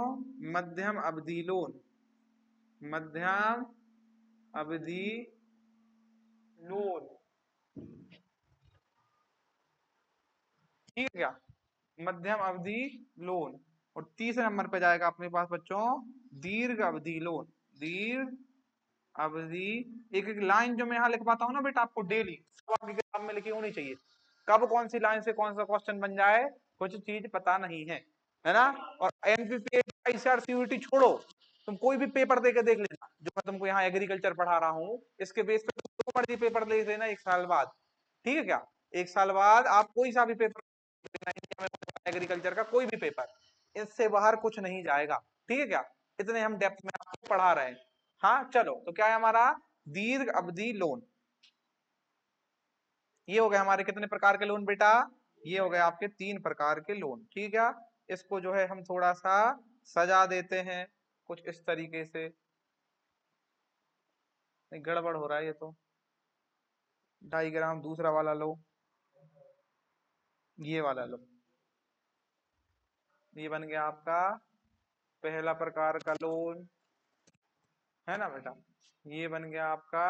मध्यम अवधि लोन। मध्यम अवधि लोन, ठीक है क्या, मध्यम अवधि लोन। और तीसरे नंबर पे जाएगा अपने पास बच्चों दीर्घ अवधि लोन, दीर्घ अवधि। एक एक लाइन जो मैं यहाँ लिखवाता हूँ ना बेटा आपको डेली, सब आपकी किताब में लिखी होनी चाहिए। कब कौन सी लाइन से कौन सा क्वेश्चन बन जाए कुछ चीज पता नहीं है ना। और एमपीपीएससी सीयूईटी छोड़ो, तुम कोई भी पेपर दे के देख लेना, जो मैं तुमको यहाँ एग्रीकल्चर पढ़ा रहा हूँ इसके बेस पे तुम जो मर्जी पेपर दे देना एक साल बाद, ठीक है क्या। एक साल बाद आप कोई सा भी पेपर देना इंडिया में, एग्रीकल्चर का कोई भी पेपर, इससे बाहर कुछ नहीं जाएगा, ठीक है क्या। इतने हम डेप्थ में आपको पढ़ा रहे हैं। हाँ चलो, तो क्या है हमारा दीर्घ अवधि लोन। ये हो गए हमारे कितने प्रकार के लोन बेटा, ये हो गए आपके 3 प्रकार के लोन, ठीक है। इसको जो है हम थोड़ा सा सजा देते हैं कुछ इस तरीके से, नहीं गड़बड़ हो रहा है ये तो। डायग्राम दूसरा वाला लो, ये वाला लो, ये बन गया आपका पहला प्रकार का लोन, है ना बेटा। ये बन गया आपका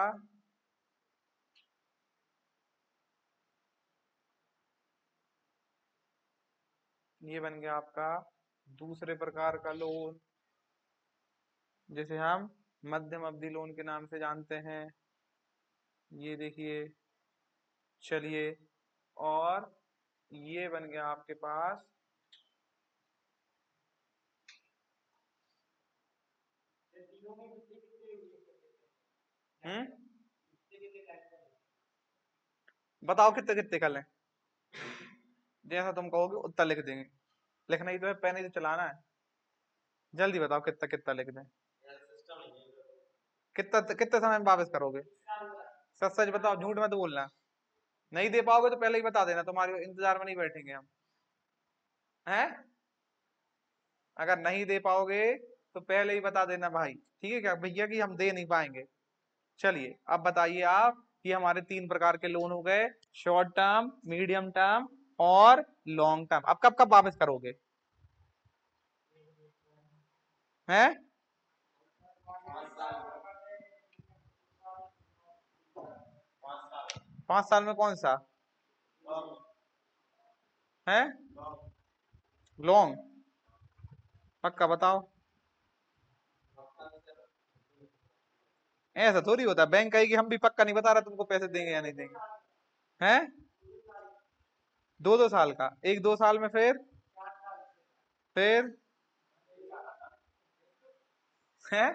ये बन गया आपका दूसरे प्रकार का लोन, जिसे हम मध्यम अवधि लोन के नाम से जानते हैं। ये देखिए, चलिए, और ये बन गया आपके पास हम्म, बताओ कितने कितने कर लें, जैसा तुम कहोगे उतना लिख देंगे। लिखना ही तो है, पेन ही तो चलाना है। जल्दी बताओ कितना कितना लिख दें, कितना कितने समय में वापस करोगे, सच सच बताओ, झूठ मत बोलना। नहीं दे पाओगे तो पहले ही बता देना, तुम्हारे इंतजार में नहीं बैठेंगे हम, हैं। अगर नहीं दे पाओगे तो पहले ही बता देना भाई, ठीक है क्या भैया कि हम दे नहीं पाएंगे। चलिए अब बताइए आप कि हमारे 3 प्रकार के लोन हो गए, शॉर्ट टर्म, मीडियम टर्म और लॉन्ग टर्म। अब कब कब वापस करोगे, हैं। 5 साल में कौन सा है, लॉन्ग, पक्का बताओ। ऐसा थोड़ी होता है, बैंक कहेगी हम भी पक्का नहीं बता रहा तुमको पैसे देंगे या नहीं देंगे, हैं। 2-2 साल का, एक 2 साल में फिर है।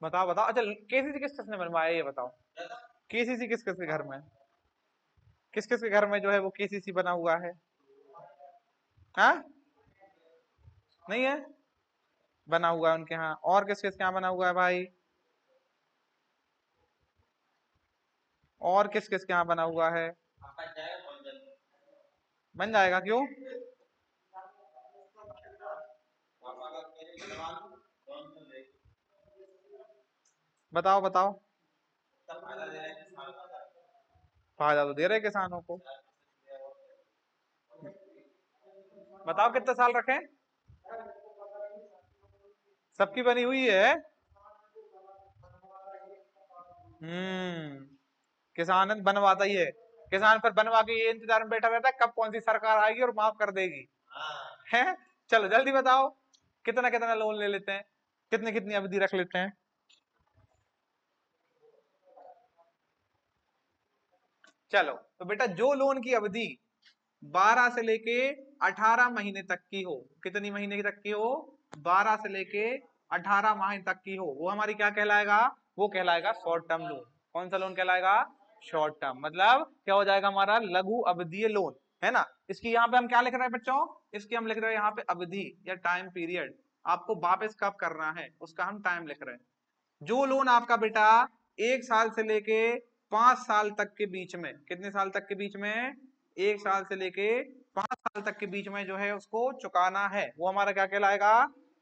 बताओ बताओ, अच्छा केसीसी किस किसने बनवाया ये बताओ, केसीसी किस किस के घर में, किस किस के घर में जो है वो केसीसी बना हुआ है, हाँ नहीं है, बना हुआ है उनके यहाँ। और किस किस के यहाँ बना हुआ है भाई, और किस किस के यहाँ बना हुआ है, बन जाएगा क्यों, बताओ बताओ। फायदा तो दे रहे किसानों को, बताओ कितने साल रखें, सबकी बनी हुई है। हम्म, किसान बनवाता ही है, किसान पर बनवा के ये इंतजार में बैठा रहता है कब कौन सी सरकार आएगी और माफ कर देगी, है। चलो जल्दी बताओ कितना कितना लोन ले लेते हैं, कितनी कितनी अवधि रख लेते हैं। चलो तो बेटा जो लोन की अवधि 12 से लेके 18 महीने तक की हो, कितनी महीने तक की हो, 12 से लेके 18 माह तक की हो, वो हमारी क्या कहलाएगा, वो कहलाएगा शॉर्ट टर्म लोन। कौन सा लोन कहलाएगा, शॉर्ट टर्म, मतलब क्या हो जाएगा हमारा लघु अवधि लोन, है ना। इसकी यहाँ पे हम क्या लिख रहे हैं बच्चों, इसकी हम लिख रहे हैं यहाँ पे अवधि या टाइम पीरियड, आपको वापस कब करना है उसका हम टाइम लिख रहे हैं। जो लोन आपका बेटा 1 साल से लेके 5 साल तक के बीच में, कितने साल तक के बीच में, 1 साल से लेके 5 साल तक के बीच में जो है उसको चुकाना है, वो हमारा क्या कहलाएगा,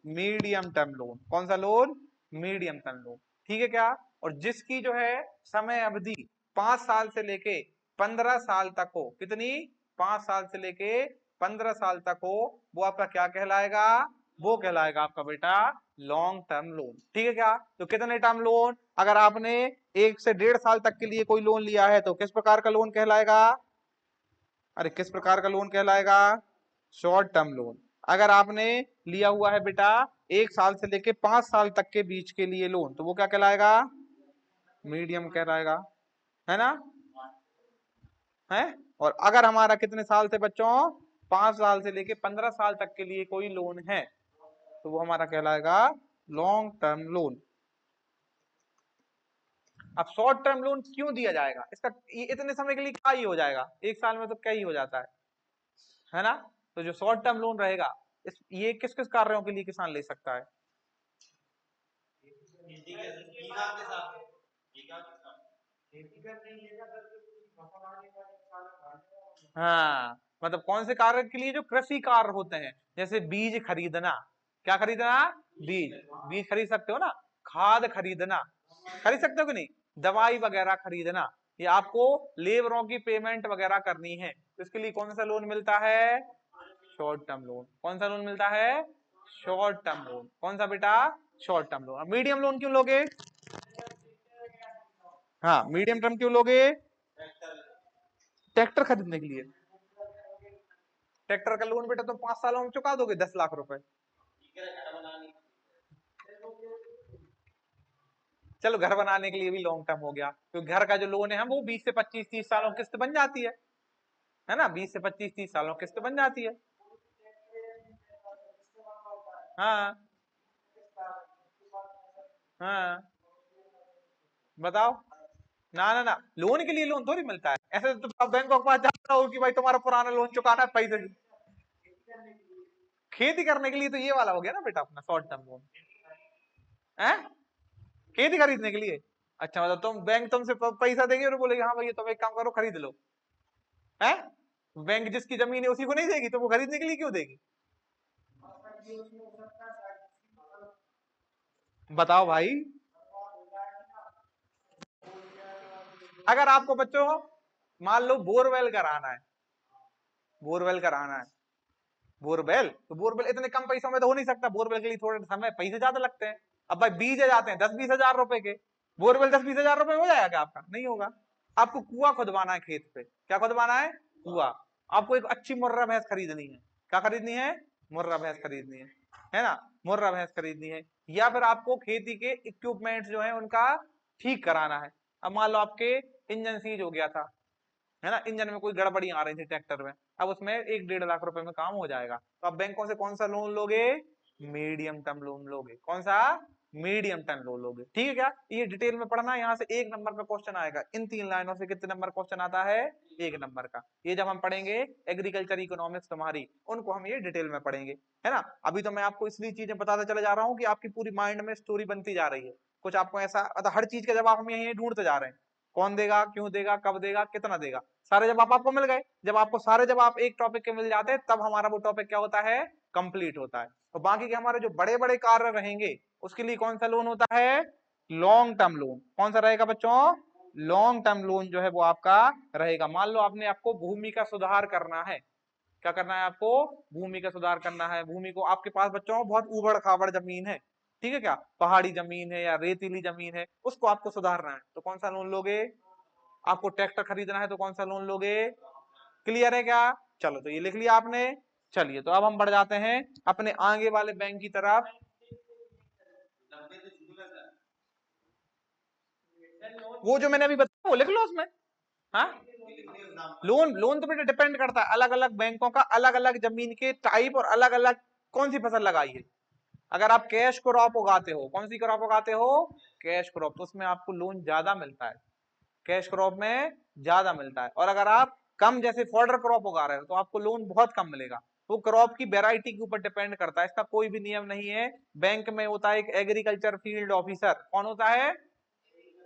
मीडियम टर्म लोन। कौन सा लोन, मीडियम टर्म लोन, ठीक है क्या। और जिसकी जो है समय अवधि 5 साल से लेके 15 साल तक हो, कितनी, 5 साल से लेके 15 साल तक हो, वो आपका क्या कहलाएगा? वो कहलाएगा आपका बेटा लॉन्ग टर्म लोन। ठीक है क्या? तो कितने टर्म लोन? अगर आपने 1 से 1.5 साल तक के लिए कोई लोन लिया है तो किस प्रकार का लोन कहलाएगा? अरे किस प्रकार का लोन कहलाएगा? Short term loan. अगर आपने लिया हुआ है बेटा 1 साल से लेके 5 साल तक के बीच के लिए लोन, तो वो क्या कहलाएगा? मीडियम कहलाएगा, है ना? है। और अगर हमारा कितने साल से बच्चों? 5 साल से लेके 15 साल तक के लिए कोई लोन है तो वो हमारा कहलाएगा लॉन्ग टर्म लोन। अब शॉर्ट टर्म लोन क्यों दिया जाएगा? इसका ये इतने समय के लिए क्या ही हो जाएगा, 1 साल में तो क्या ही हो जाता है ना? तो जो शॉर्ट टर्म लोन रहेगा ये किस किस कार्यों के लिए किसान ले सकता है? हाँ, मतलब कौन से कार्य के लिए? जो कृषि कार्य होते हैं, जैसे बीज खरीदना। क्या खरीदना? बीज। बीज खरीद सकते हो ना? खाद खरीदना, खरीद सकते हो कि नहीं? दवाई वगैरह खरीदना, ये आपको लेबरों की पेमेंट वगैरह करनी है, तो इसके लिए कौन सा लोन मिलता है? Short term loan. कौन सा लोन मिलता है? Short term loan. कौन सा बेटा? Short term loan. Medium loan क्यों लोगे? हाँ, मीडियम टर्म क्यों लोगे? ट्रैक्टर खरीदने के लिए। ट्रैक्टर का लोन बेटा तुम 5 सालों में चुका दोगे 10 लाख रुपए। चलो घर बनाने के लिए भी लॉन्ग टर्म हो गया, क्योंकि घर का जो लोन है वो 20 से 25 30 सालों किस्त बन जाती है ना? 20 से 25 30 सालों किस्त बन जाती है। हाँ हाँ, बताओ। ना ना ना, लोन के लिए लोन थोड़ी मिलता है ऐसे, तो आप बैंक के पास जाता हो कि भाई तुम्हारा पुराना लोन चुकाना है, पैसे। खेती करने के लिए तो ये वाला हो गया ना बेटा अपना शॉर्ट टर्म लोन है, खेती खरीदने के लिए। अच्छा, मतलब तुम बैंक तुमसे पैसा देंगे और बोलेगी हाँ भैया तुम एक काम करो खरीद लो, है? बैंक जिसकी जमीन है उसी को नहीं देगी, तो वो खरीदने के लिए क्यों देगी? बताओ भाई। अगर आपको बच्चों मान लो बोरवेल कराना है, बोरवेल कराना है, बोरवेल तो बोरवेल इतने कम पैसों में तो हो नहीं सकता, बोरवेल के लिए थोड़े समय पैसे ज्यादा लगते हैं। अब भाई बीज जाते हैं 10-20 हजार रुपए के, बोरवेल 10-20 हजार रुपए में हो जाएगा क्या आपका? नहीं होगा। आपको कुआं खुदवाना है खेत पे। क्या खुदवाना है? कुआं। आपको एक अच्छी मुर्रा भैंस खरीदनी है। क्या खरीदनी है? मुर्रा भैंस खरीदनी है ना? मुर्रा भैंस खरीदनी है। या फिर आपको खेती के इक्विपमेंट जो है उनका ठीक कराना है। अब मान लो आपके इंजन सीज हो गया था, है ना? इंजन में कोई गड़बड़ी आ रही थी ट्रैक्टर में, अब उसमें 1-1.5 लाख रुपए में काम हो जाएगा, तो आप बैंकों से कौन सा लोन लोगे? मीडियम टर्म लोन लोगे। कौन सा? मीडियम टर्म लोन लोगे। ठीक है क्या? ये डिटेल में पढ़ना, यहाँ से 1 नंबर का क्वेश्चन आएगा, इन 3 लाइनों से कितने नंबर क्वेश्चन आता है? 1 नंबर का। ये जब हम पढ़ेंगे एग्रीकल्चर इकोनॉमिक्स तुम्हारी, उनको हम ये डिटेल में पढ़ेंगे, है ना? अभी तो मैं आपको इसलिए चीजें बताते चले जा रहा हूँ कि आपकी पूरी माइंड में स्टोरी बनती जा रही है, कुछ आपको ऐसा, मतलब हर चीज का जवाब हम यही ढूंढते जा रहे हैं। कौन देगा, क्यों देगा, कब देगा, कितना देगा, सारे जवाब आपको मिल गए। जब आपको सारे जवाब एक टॉपिक के मिल जाते हैं तब हमारा वो टॉपिक क्या होता है? कंप्लीट होता है। तो बाकी के हमारे जो बड़े बड़े कार्य रहेंगे उसके लिए कौन सा लोन होता है? Long term loan. कौन सा रहेगा बच्चों? लॉन्ग टर्म लोन जो है वो आपका रहेगा। मान लो आपने आपको भूमि का सुधार करना है। क्या करना है आपको? भूमि का सुधार करना है। भूमि को, आपके पास बच्चों बहुत उबड़ खाबड़ जमीन है, ठीक है क्या? पहाड़ी जमीन है या रेतीली जमीन है, उसको आपको सुधारना है, तो कौन सा लोन लोगे? आपको ट्रैक्टर खरीदना है तो कौन सा लोन लोगे? क्लियर है क्या? चलो, तो ये लिख लिया आपने। चलिए, तो अब हम बढ़ जाते हैं अपने आगे वाले बैंक की तरफ। वो जो मैंने अभी बताया वो लिख लो उसमें। हाँ, लोन लोन तो बेटा डिपेंड करता है, अलग अलग बैंकों का अलग अलग जमीन के टाइप और अलग अलग कौन सी फसल लगाई है। अगर आप कैश क्रॉप उगाते हो, कौन सी क्रॉप उगाते हो? कैश क्रॉप, तो उसमें आपको लोन ज्यादा मिलता है, कैश क्रॉप में ज्यादा मिलता है। और अगर आप कम जैसे फॉडर क्रॉप उगा रहे हो तो आपको लोन बहुत कम मिलेगा। वो क्रॉप की वेराइटी के ऊपर डिपेंड करता है, इसका कोई भी नियम नहीं है। बैंक में होता है एक एग्रीकल्चर फील्ड ऑफिसर। कौन होता है?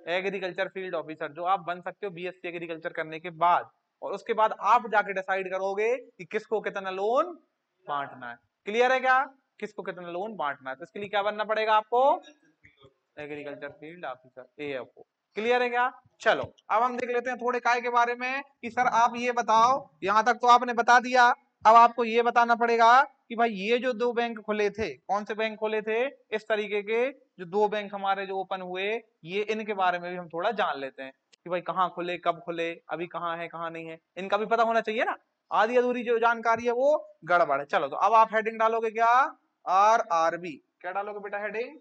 एग्रीकल्चर फील्ड ऑफिसर, जो आप बन सकते हो बीएससी एग्रीकल्चर करने के बाद, और उसके बाद आप जाके डिसाइड करोगे कि किसको कितना लोन बांटना है। क्लियर है क्या? किसको कितना लोन बांटना है, तो इसके लिए क्या बनना पड़ेगा आपको? Agriculture field officer, AFO. Clear है क्या? चलो, अब हम देख लेते हैं थोड़े काय के बारे में कि सर आप ये बताओ, यहां तक तो आपने बता दिया अब आपको ये बताना पड़ेगा कि भाई ये जो दो बैंक खुले थे, कौन से बैंक खुले थे, इस तरीके के जो दो बैंक हमारे जो ओपन हुए, ये इनके बारे में भी हम थोड़ा जान लेते हैं कि भाई कहाँ खुले, कब खुले, अभी कहाँ है कहाँ नहीं है, इनका भी पता होना चाहिए ना। आधी अधूरी जो जानकारी है वो गड़बड़ है। चलो तो अब आप हेडिंग डालोगे क्या, RRB। क्या डालोगे बेटा हेडिंग,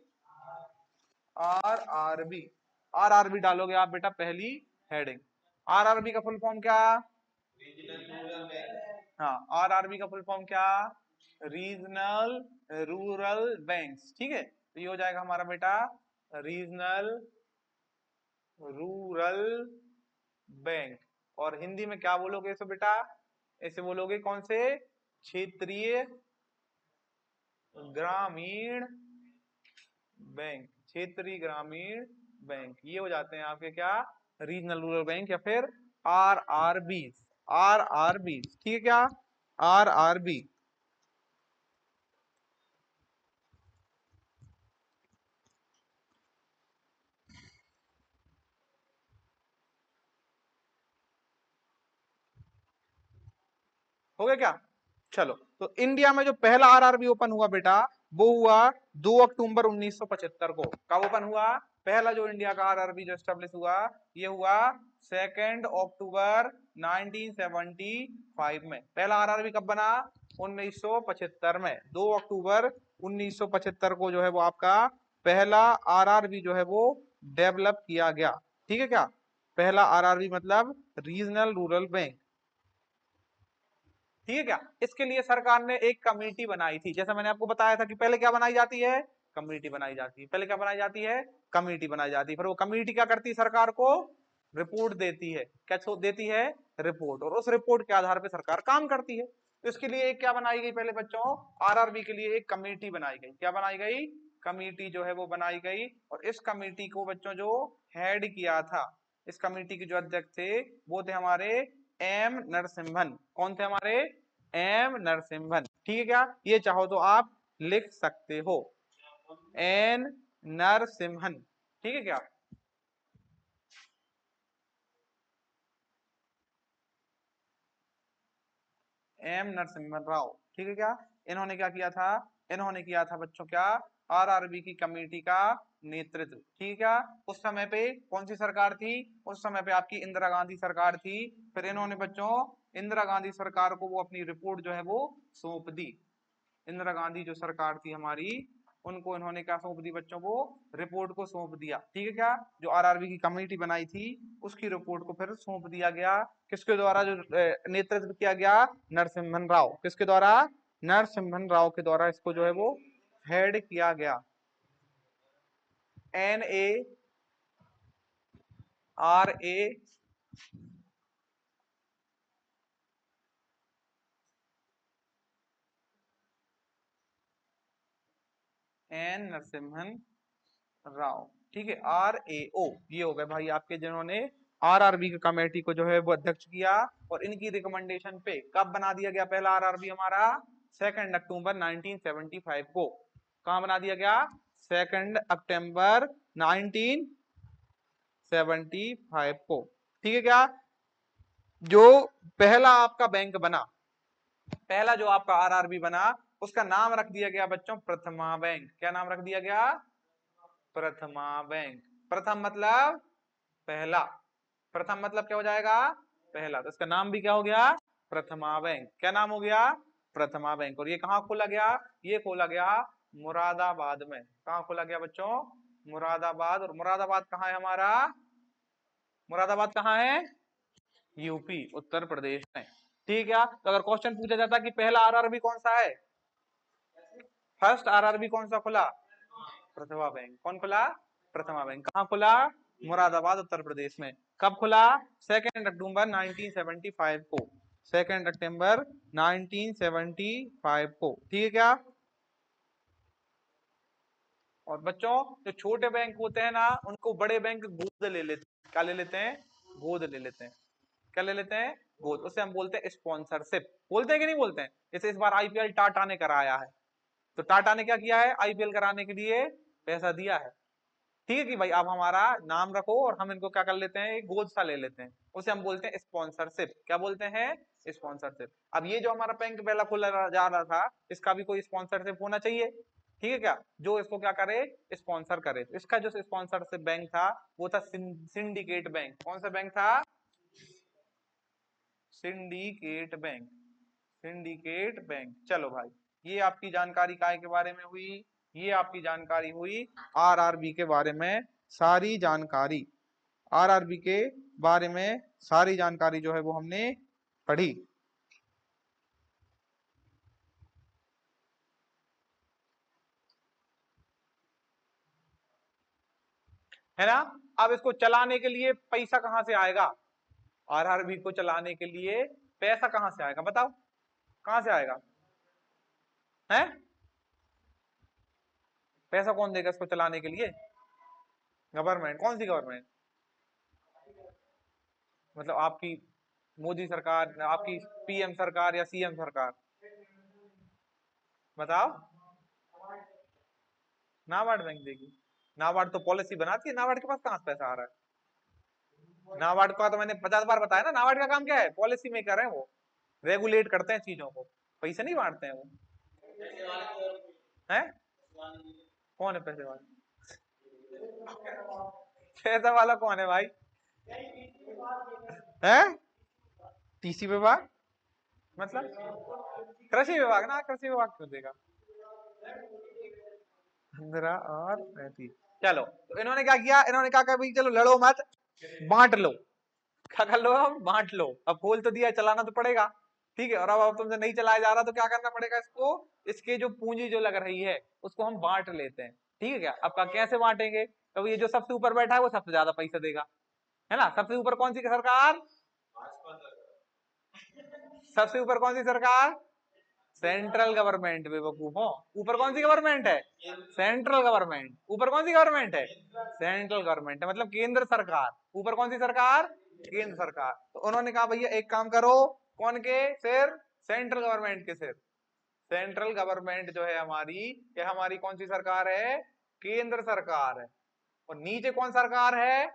RRB। RRB डालोगे आप बेटा पहली हेडिंग। RRB का फुल फॉर्म क्या, हाँ RRB का फुल फॉर्म क्या, रीजनल रूरल बैंक्स। ठीक है, तो ये हो जाएगा हमारा बेटा रीजनल रूरल बैंक। और हिंदी में क्या बोलोगे इसे बेटा, ऐसे बोलोगे कौन से, क्षेत्रीय ग्रामीण बैंक, क्षेत्रीय ग्रामीण बैंक। ये हो जाते हैं आपके क्या, रीजनल रूरल बैंक या फिर RRB। RRB ठीक है क्या, RRB। हो गया क्या। चलो तो इंडिया में जो पहला RRB ओपन हुआ बेटा, वो हुआ 2 अक्टूबर 1975 को। कब ओपन हुआ, पहला जो इंडिया का RRB जो स्टेब्लिश हुआ, ये हुआ 2 अक्टूबर 1975 में। पहला RRB कब बना, 1975 में। 2 अक्टूबर 1975 को जो है वो आपका पहला RRB जो है वो डेवलप किया गया। ठीक है क्या, पहला RRB मतलब रीजनल रूरल बैंक। ठीक है क्या, इसके लिए सरकार ने एक कमेटी बनाई थी। जैसा मैंने आपको बताया था कि पहले क्या बनाई जाती है, कमेटी बनाई जाती है। पहले क्या बनाई जाती है, कमेटी बनाई जाती है। फिर वो कमेटी क्या करती है, सरकार को रिपोर्ट देती है। क्या देती है, रिपोर्ट। और उस रिपोर्ट के आधार पर सरकार काम करती है। तो इसके लिए एक क्या बनाई गई पहले बच्चों, RRB के लिए एक कमेटी बनाई गई। क्या बनाई गई, कमेटी जो है वो बनाई गई। और इस कमेटी को बच्चों जो हेड किया था, इस कमेटी के जो अध्यक्ष थे वो थे हमारे M नरसिम्हन। कौन थे हमारे, M नरसिम्हन। ठीक है क्या, ये चाहो तो आप लिख सकते हो, N नरसिम्हन। ठीक है क्या, M नरसिम्हन राव। ठीक है क्या, इन्होंने क्या किया था, इन्होंने किया था बच्चों क्या, RRB की कमेटी का नेतृत्व। ठीक है क्या, उस समय पे कौन सी सरकार थी, उस समय पे आपकी इंदिरा गांधी सरकार थी। फिर इन्होंने बच्चों इंदिरा गांधी सरकार को वो अपनी रिपोर्ट जो है वो सौंप दी। इंदिरा गांधी जो सरकार थी हमारी, उनको इन्होंने क्या सौंप दी बच्चों को, रिपोर्ट को सौंप दिया। ठीक है क्या, जो RRB की कमेटी बनाई थी उसकी रिपोर्ट को फिर सौंप दिया गया। किसके द्वारा जो नेतृत्व किया गया, नरसिम्हन राव। किसके द्वारा, नरसिम्हन राव के द्वारा इसको जो है वो हेड किया गया। NARA N Narasimhan Rao. ठीक है, RAO ये हो गए भाई आपके जिन्होंने RRB की कमेटी को जो है वो अध्यक्ष किया। और इनकी रिकमेंडेशन पे कब बना दिया गया पहला RRB हमारा, 2 अक्टूबर 1975 को। कहां बना दिया गया, 2 अक्टूबर 1975 को। ठीक है क्या, जो पहला आपका बैंक बना, पहला जो आपका RRB बना, उसका नाम रख दिया गया बच्चों प्रथमा बैंक। क्या नाम रख दिया गया, प्रथमा बैंक। प्रथम मतलब पहला, प्रथम मतलब क्या हो जाएगा, पहला। तो इसका नाम भी क्या हो गया, प्रथमा बैंक। क्या नाम हो गया, प्रथमा बैंक। और ये कहाँ खोला गया, ये खोला गया मुरादाबाद में। कहाँ खोला गया बच्चों, मुरादाबाद। और मुरादाबाद कहाँ है हमारा, मुरादाबाद कहाँ है, यूपी उत्तर प्रदेश में। ठीक है, तो अगर क्वेश्चन पूछा जाता कि पहला RRB कौन सा है, फर्स्ट RRB कौन सा खुला, प्रथमा बैंक। कौन खुला, प्रथमा बैंक। कहाँ खुला, मुरादाबाद उत्तर प्रदेश में। कब खुला, 2 अक्टूबर 1975 को। 2 अक्टूबर 1975 को। ठीक है क्या, और बच्चों जो छोटे बैंक होते हैं ना, उनको बड़े बैंक गोद ले लेते हैं। क्या ले लेते हैं, गोद ले लेते हैं। क्या ले लेते हैं, गोद। उसे हम बोलते हैं स्पॉन्सरशिप। बोलते हैं कि नहीं बोलते हैं। जैसे इस बार IPL टाटा ने कराया है, तो टाटा ने क्या किया है, IPL कराने के लिए पैसा दिया है। ठीक है कि भाई आप हमारा नाम रखो और हम इनको क्या कर लेते हैं, एक गोद सा ले लेते हैं, उसे हम बोलते हैं स्पॉन्सरशिप। क्या बोलते हैं, स्पॉन्सरशिप। अब ये जो हमारा बैंक पहला खोला जा रहा था, इसका भी कोई स्पॉन्सरशिप होना चाहिए, ठीक है क्या, जो इसको क्या करे, स्पॉन्सर करे। तो इसका जो स्पॉन्सरशिप बैंक था वो था सिंडिकेट बैंक। कौन सा बैंक था, सिंडिकेट बैंक, सिंडिकेट बैंक। चलो भाई, ये आपकी जानकारी काय के बारे में हुई, ये आपकी जानकारी हुई आरआरबी के बारे में, सारी जानकारी आरआरबी के बारे में, सारी जानकारी जो है वो हमने पढ़ी। है ना। अब इसको चलाने के लिए पैसा कहां से आएगा, आरआरबी को चलाने के लिए पैसा कहां से आएगा, बताओ कहां से आएगा, है पैसा कौन देगा इसको चलाने के लिए, गवर्नमेंट। कौन सी गवर्नमेंट, मतलब आपकी मोदी सरकार, आपकी पीएम सरकार या सीएम सरकार, बताओ। नाबार्ड बैंक देगी, नाबार्ड तो पॉलिसी बनाती है, नाबार्ड के पास कहां से पैसा आ रहा है, नाबार्ड का तो मैंने 50 बार बताया ना, नाबार्ड का काम क्या है, पॉलिसी मेकर है वो, रेगुलेट करते हैं चीजों को, पैसे नहीं बांटते हैं वो, है कौन है पैसे वाला, पैसा वाला कौन है भाई, है टीसी विभाग, मतलब कृषि विभाग ना, कृषि विभाग क्यों देगा, 15 और 35। चलो, तो इन्होंने क्या किया, इन्होंने क्या कहा भाई, चलो लड़ो मत, बांट लो, क्या कर लो, हम बांट लो। अब खोल तो दिया, चलाना तो पड़ेगा, ठीक है। और अब तुमसे नहीं चलाया जा रहा तो क्या करना पड़ेगा इसको, इसके जो पूंजी जो लग रही है उसको हम बांट लेते हैं, ठीक है क्या। अब का कैसे बांटेंगे, तो ये जो सबसे ऊपर बैठा है वो सबसे ज्यादा पैसा देगा, है ना। सबसे ऊपर कौन सी सरकार, सबसे ऊपर कौन सी सरकार, सेंट्रल गवर्नमेंट, बेवकूफों। ऊपर कौन सी गवर्नमेंट है, सेंट्रल गवर्नमेंट। ऊपर कौन सी गवर्नमेंट है, सेंट्रल गवर्नमेंट है, मतलब केंद्र सरकार। ऊपर कौन सी सरकार, केंद्र सरकार। तो उन्होंने कहा भैया एक काम करो, कौन के सिर, सेंट्रल गवर्नमेंट के सिर। सेंट्रल गवर्नमेंट जो है हमारी, ये हमारी कौन सी सरकार है, केंद्र सरकार है। और नीचे कौन सरकार है,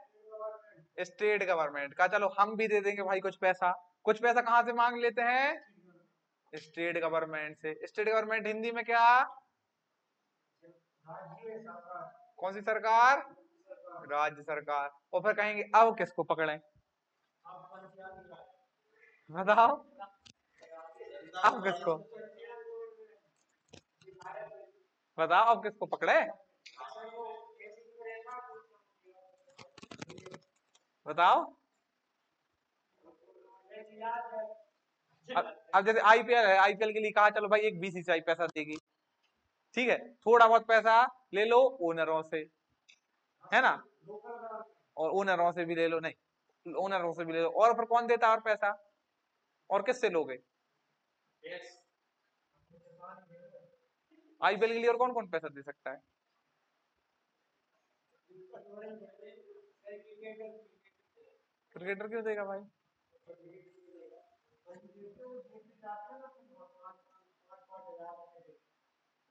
स्टेट गवर्नमेंट का। चलो हम भी दे देंगे भाई कुछ पैसा, कुछ पैसा कहां से मांग लेते हैं, स्टेट गवर्नमेंट से। स्टेट गवर्नमेंट हिंदी में क्या, कौन सी सरकार, राज्य सरकार। और फिर कहेंगे अब किसको पकड़ें, बताओ अब किसको, बताओ अब किसको पकड़े, बताओ। अब जैसे आईपीएल है, आईपीएल के लिए कहा चलो भाई एक बीसीसीआई पैसा देगी, ठीक है, थोड़ा बहुत पैसा ले लो ओनरों से, है ना, और ओनरों से भी ले लो, नहीं ओनरों से भी ले लो। और फिर कौन देता है और पैसा, और किससे लोगे, आईपीएल के लिए और कौन कौन पैसा दे सकता है, क्रिकेटर क्यों देगा भाई,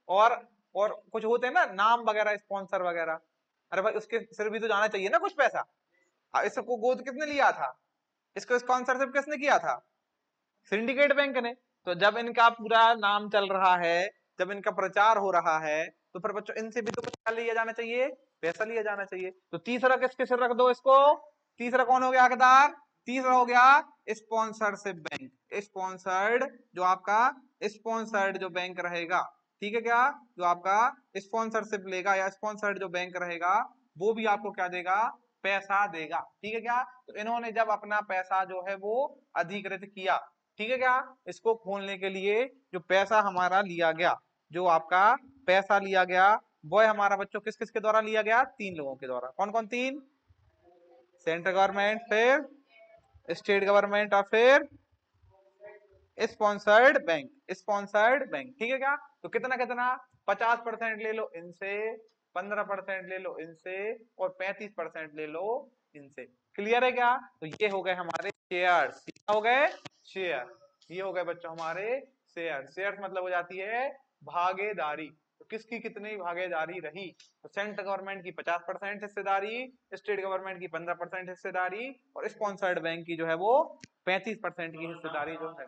और और कुछ होते हैं ना नाम वगैरह, स्पॉन्सर वगैरह, अरे भाई उसके सिर भी तो जाना चाहिए ना कुछ पैसा। इसको गोद किसने लिया था, इसको स्पॉन्सरशिप किसने किया था, सिंडिकेट बैंक ने। तो जब इनका पूरा नाम चल रहा है, जब इनका प्रचार हो रहा है, तो फिर बच्चों इनसे भी तो कुछ लिया जाना चाहिए, पैसा लिया जाना चाहिए। तो तीसरा किसके सिर रख दो इसको, तीसरा कौन हो गया हकदार, तीसरा हो गया स्पॉन्सरशिप बैंक, स्पॉन्सर्ड जो आपका स्पॉन्सर्ड जो बैंक रहेगा, ठीक है क्या, जो आपका स्पॉन्सरशिप लेगा या स्पॉन्सर्ड जो बैंक रहेगा वो भी आपको क्या देगा, पैसा देगा, ठीक है क्या। तो इन्होंने जब अपना पैसा जो है वो अधिकृत किया, ठीक है क्या, इसको खोलने के लिए जो पैसा हमारा लिया गया, जो आपका पैसा लिया गया वो है हमारा बच्चों किस किस के द्वारा लिया गया, 3 लोगों के द्वारा। कौन कौन तीन, सेंट्रल गवर्नमेंट, फिर स्टेट गवर्नमेंट, और फिर स्पॉन्सर्ड बैंक, स्पॉन्सर्ड बैंक, ठीक है क्या। तो कितना कितना, 50% ले लो इनसे, 15% ले लो इनसे, और 35% ले लो इनसे। क्लियर है क्या। तो ये हो गए हमारे शेयर, क्या हो गए, शेयर। ये हो गए बच्चों हमारे शेयर। शेयर मतलब हो जाती है भागीदारी। तो किसकी कितनी भागीदारी रही? तो सेंट्रल गवर्नमेंट की 50% हिस्सेदारी, स्टेट गवर्नमेंट की 15% हिस्सेदारी और स्पॉन्सर्ड बैंक की जो है वो 35% की हिस्सेदारी जो है।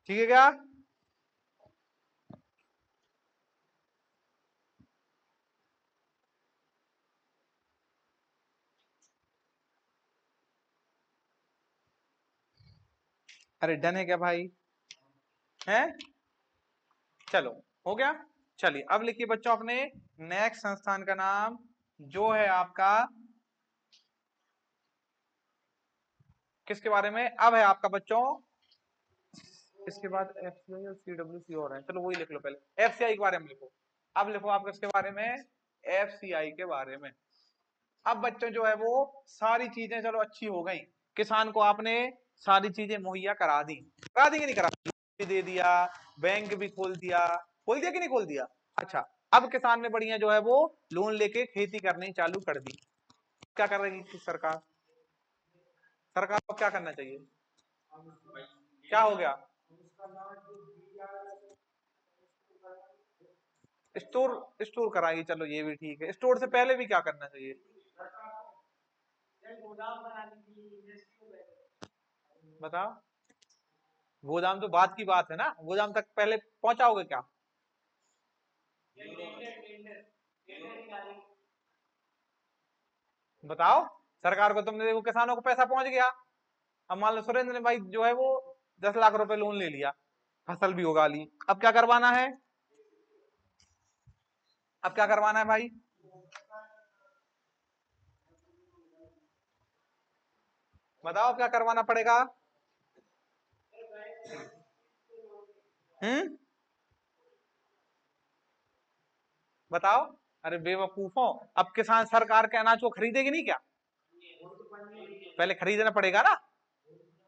ठीक है क्या? अरे डन है क्या भाई? है? चलो हो गया। चलिए अब लिखिए बच्चों अपने नेक्स्ट संस्थान का नाम, जो है आपका किसके बारे में अब है आपका बच्चों? इसके बाद एफसीआई और सीडब्ल्यूसी और है, चलो वही लिख लो। पहले एफसीआई के बारे में लिखो। अब लिखो आप किसके बारे में? एफसीआई के बारे में। अब बच्चों जो है वो सारी चीजें चलो अच्छी हो गई, किसान को आपने सारी चीजें मुहैया करा दी, करा दी कि नहीं करा दी? दे दिया, बैंक भी खोल दिया, खोल दिया कि नहीं खोल दिया? अच्छा, अब किसान ने बढ़िया जो है वो लोन लेके खेती करनी चालू कर दी। क्या कर रही थी सरकार? सरकार को क्या करना चाहिए? क्या हो गया? स्टोर, स्टोर कराएगी, चलो ये भी ठीक है। स्टोर से पहले भी क्या करना चाहिए? बताओ। गोदाम तो बात की बात है ना, गोदाम तक पहले पहुंचाओगे क्या? बताओ। सरकार को तुमने देखो, किसानों को पैसा पहुंच गया। अब मान लो सुरेंद्र ने भाई जो है वो 10 लाख रुपए लोन ले लिया, फसल भी उगा ली, अब क्या करवाना है? अब क्या करवाना है भाई? बताओ क्या करवाना पड़ेगा? हम्म, बताओ। अरे बेवकूफों, अब किसान सरकार के अनाज को खरीदेगी नहीं क्या? पहले खरीदना पड़ेगा ना।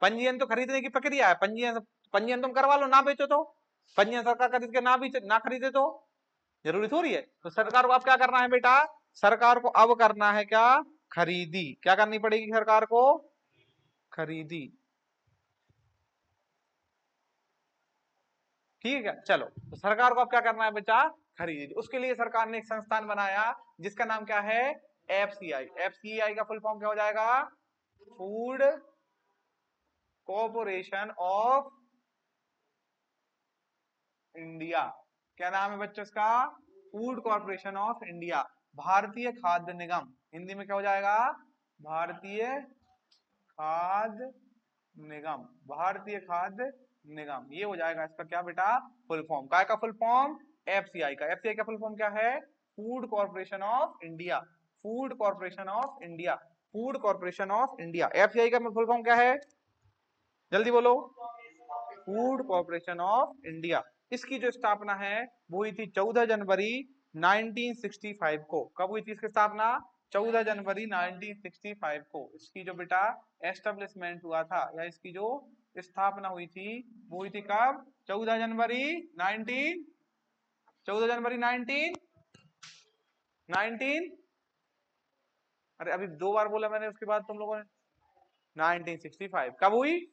पंजीयन तो खरीदने की प्रक्रिया है, पंजीयन, पंजीयन तुम करवा लो, ना बेचो तो। पंजीयन सरकार खरीद के ना खरीदे तो जरूरी थोड़ी है। तो सरकार को अब क्या करना है बेटा? सरकार को अब करना है क्या? खरीदी। क्या करनी पड़ेगी सरकार को? खरीदी। ठीक है, चलो। तो सरकार को अब क्या करना है बेटा? खरीदी। उसके लिए सरकार ने एक संस्थान बनाया जिसका नाम क्या है? एफसीआई। एफसीआई का फुल फॉर्म क्या हो जाएगा? Food corporation of India. क्या नाम है बच्चों इसका? Food corporation of India. भारतीय खाद्य निगम, हिंदी में क्या हो जाएगा? भारतीय खाद्य निगम। भारतीय खाद्य निगम, ये हो जाएगा इसका क्या बेटा? Full form. काय का फुल फॉर्म? एफसीआई का। एफसीआई का फुल फॉर्म क्या है? Food corporation of India. Food corporation of India. Food corporation of India. FCI का फुल फॉर्म क्या है? जल्दी बोलो। Food corporation of India. इसकी जो स्थापना है वो हुई थी 14 जनवरी 1965 को। कब हुई थी इसकी स्थापना? 14 जनवरी 1965 को इसकी जो बेटा एस्टेब्लिशमेंट हुआ था, या इसकी जो स्थापना हुई थी वो हुई थी कब? 14 जनवरी 19, 14 जनवरी 19, अरे अभी 2 बार बोला मैंने, उसके बाद तुम लोगों ने 1965 कब हुई?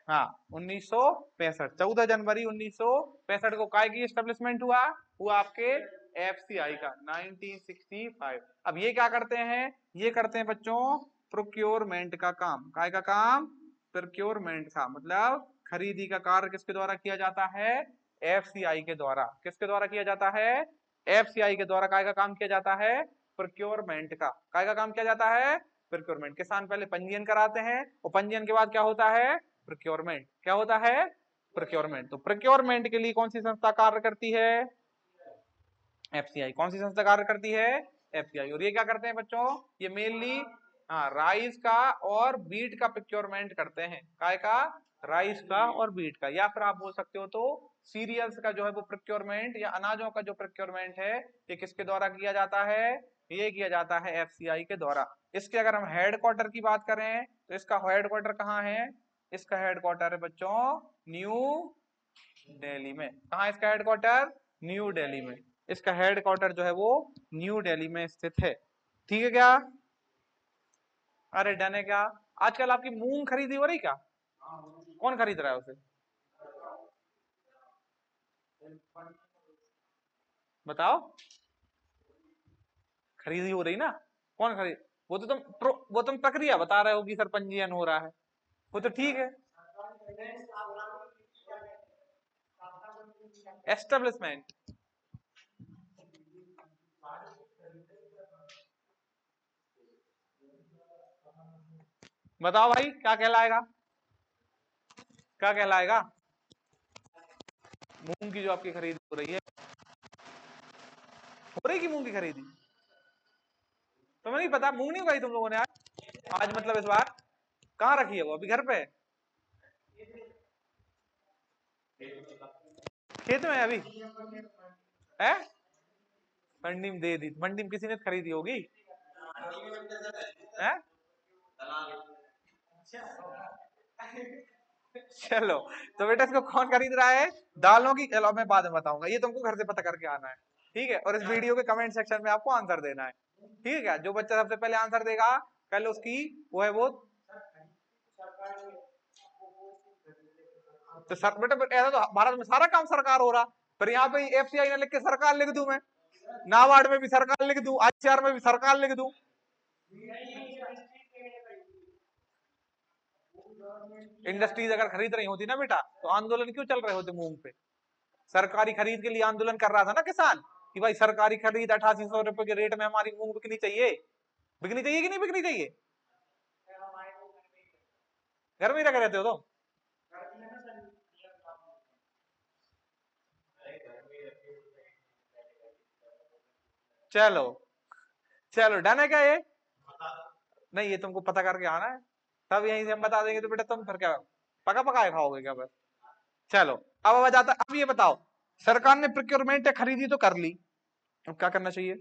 हाँ, 1965, 14 जनवरी 1965 को काय की एस्टेब्लिशमेंट हुआ? हुआ आपके एफसीआई का 1965। अब ये क्या करते हैं? ये करते हैं बच्चों प्रोक्योरमेंट का काम। काय का काम? प्रोक्योरमेंट का मतलब खरीदी का कार्य किसके द्वारा किया जाता है? एफसीआई के द्वारा। किसके द्वारा किया जाता है? एफसीआई के द्वारा। काय का काम किया जाता है? प्रोक्योरमेंट का। काय का काम किया जाता है? प्रोक्योरमेंट। किसान पहले पंजीयन कराते हैं और पंजीयन के बाद क्या होता है? प्रोक्योरमेंट। क्या होता है? प्रोक्योरमेंट। तो प्रोक्योरमेंट के लिए कौन सी संस्था कार्य करती है? एफसीआई। कौन सी संस्था कार्य करती है? एफसीआई। और ये क्या करते हैं बच्चों? ये मेनली हाँ राइस का और बीट का प्रोक्योरमेंट करते हैं। काय का? राइस का और बीट का, या फिर आप बोल सकते हो तो सीरियल्स का जो है वो प्रोक्योरमेंट, या अनाजों का जो प्रोक्योरमेंट है ये किसके द्वारा किया जाता है? ये किया जाता है एफसीआई के द्वारा। इसके अगर हम हेडक्वार्टर की बात करें तो इसका हेडक्वार्टर कहाँ है? इसका हेडक्वार्टर है बच्चों न्यू दिल्ली में। कहाँ इसका हेडक्वार्टर? न्यू दिल्ली में। इसका हेडक्वार्टर जो है वो न्यू दिल्ली में स्थित है। ठीक है क्या? अरे डन है क्या? आजकल आपकी मूंग खरीदी हो रही क्या? कौन खरीद रहा है उसे? बताओ। खरीदी हो रही ना, कौन खरीद, वो तुम प्रक्रिया बता रहे हो कि सर पंजीयन हो रहा है, वो तो ठीक है। एस्टेब्लिशमेंट, बताओ भाई क्या कहलाएगा, क्या कहलाएगा। मूंग की जो आपकी खरीदी हो रही है, हो रही की मूंग की खरीदी, तुम्हें नहीं पता, मूंग नहीं उगाई तुम लोगों ने आज, आज मतलब इस बार कहाँ रखी है वो, अभी घर पे खेत में है अभी, है मंडी में दे दी, मंडी में किसी ने खरीदी होगी, है। चलो, तो बेटा इसको कौन खरीद रहा है, दालों की, चलो मैं बाद में बताऊंगा, ये तुमको घर से पता करके आना है, ठीक है, और इस वीडियो के कमेंट सेक्शन में आपको आंसर देना है, ठीक है, जो बच्चा सबसे पहले आंसर देगा कल उसकी वो है वो, तो सर बेटा ऐसा तो भारत में सारा काम सरकार हो रहा, पर यहाँ पे एफसीआई ने लिख के सरकार लिख दूं मैं, नाबार्ड में भी सरकार लिख दूं, आईसीआर में भी सरकार लिख दूं, इंडस्ट्रीज अगर खरीद रही होती ना बेटा, तो आंदोलन क्यों चल रहे होते मूंग पे, सरकारी खरीद के लिए आंदोलन कर रहा था ना किसान, कि भाई सरकारी खरीद 8800 रुपए के रेट में हमारी मूंग बिकनी चाहिए, बिकनी चाहिए कि नहीं बिकनी चाहिए, घर में ही रख रहते हो तो, चलो, चलो डन है क्या ये, नहीं ये तुमको पता करके आना है, तब यहीं से हम बता देंगे, तो बेटा तुम फिर क्या पका पकाए खाओगे क्या बस। चलो, अब आवाज आता, अब ये बताओ, सरकार ने प्रोक्योरमेंट खरीदी तो कर ली, अब क्या करना चाहिए,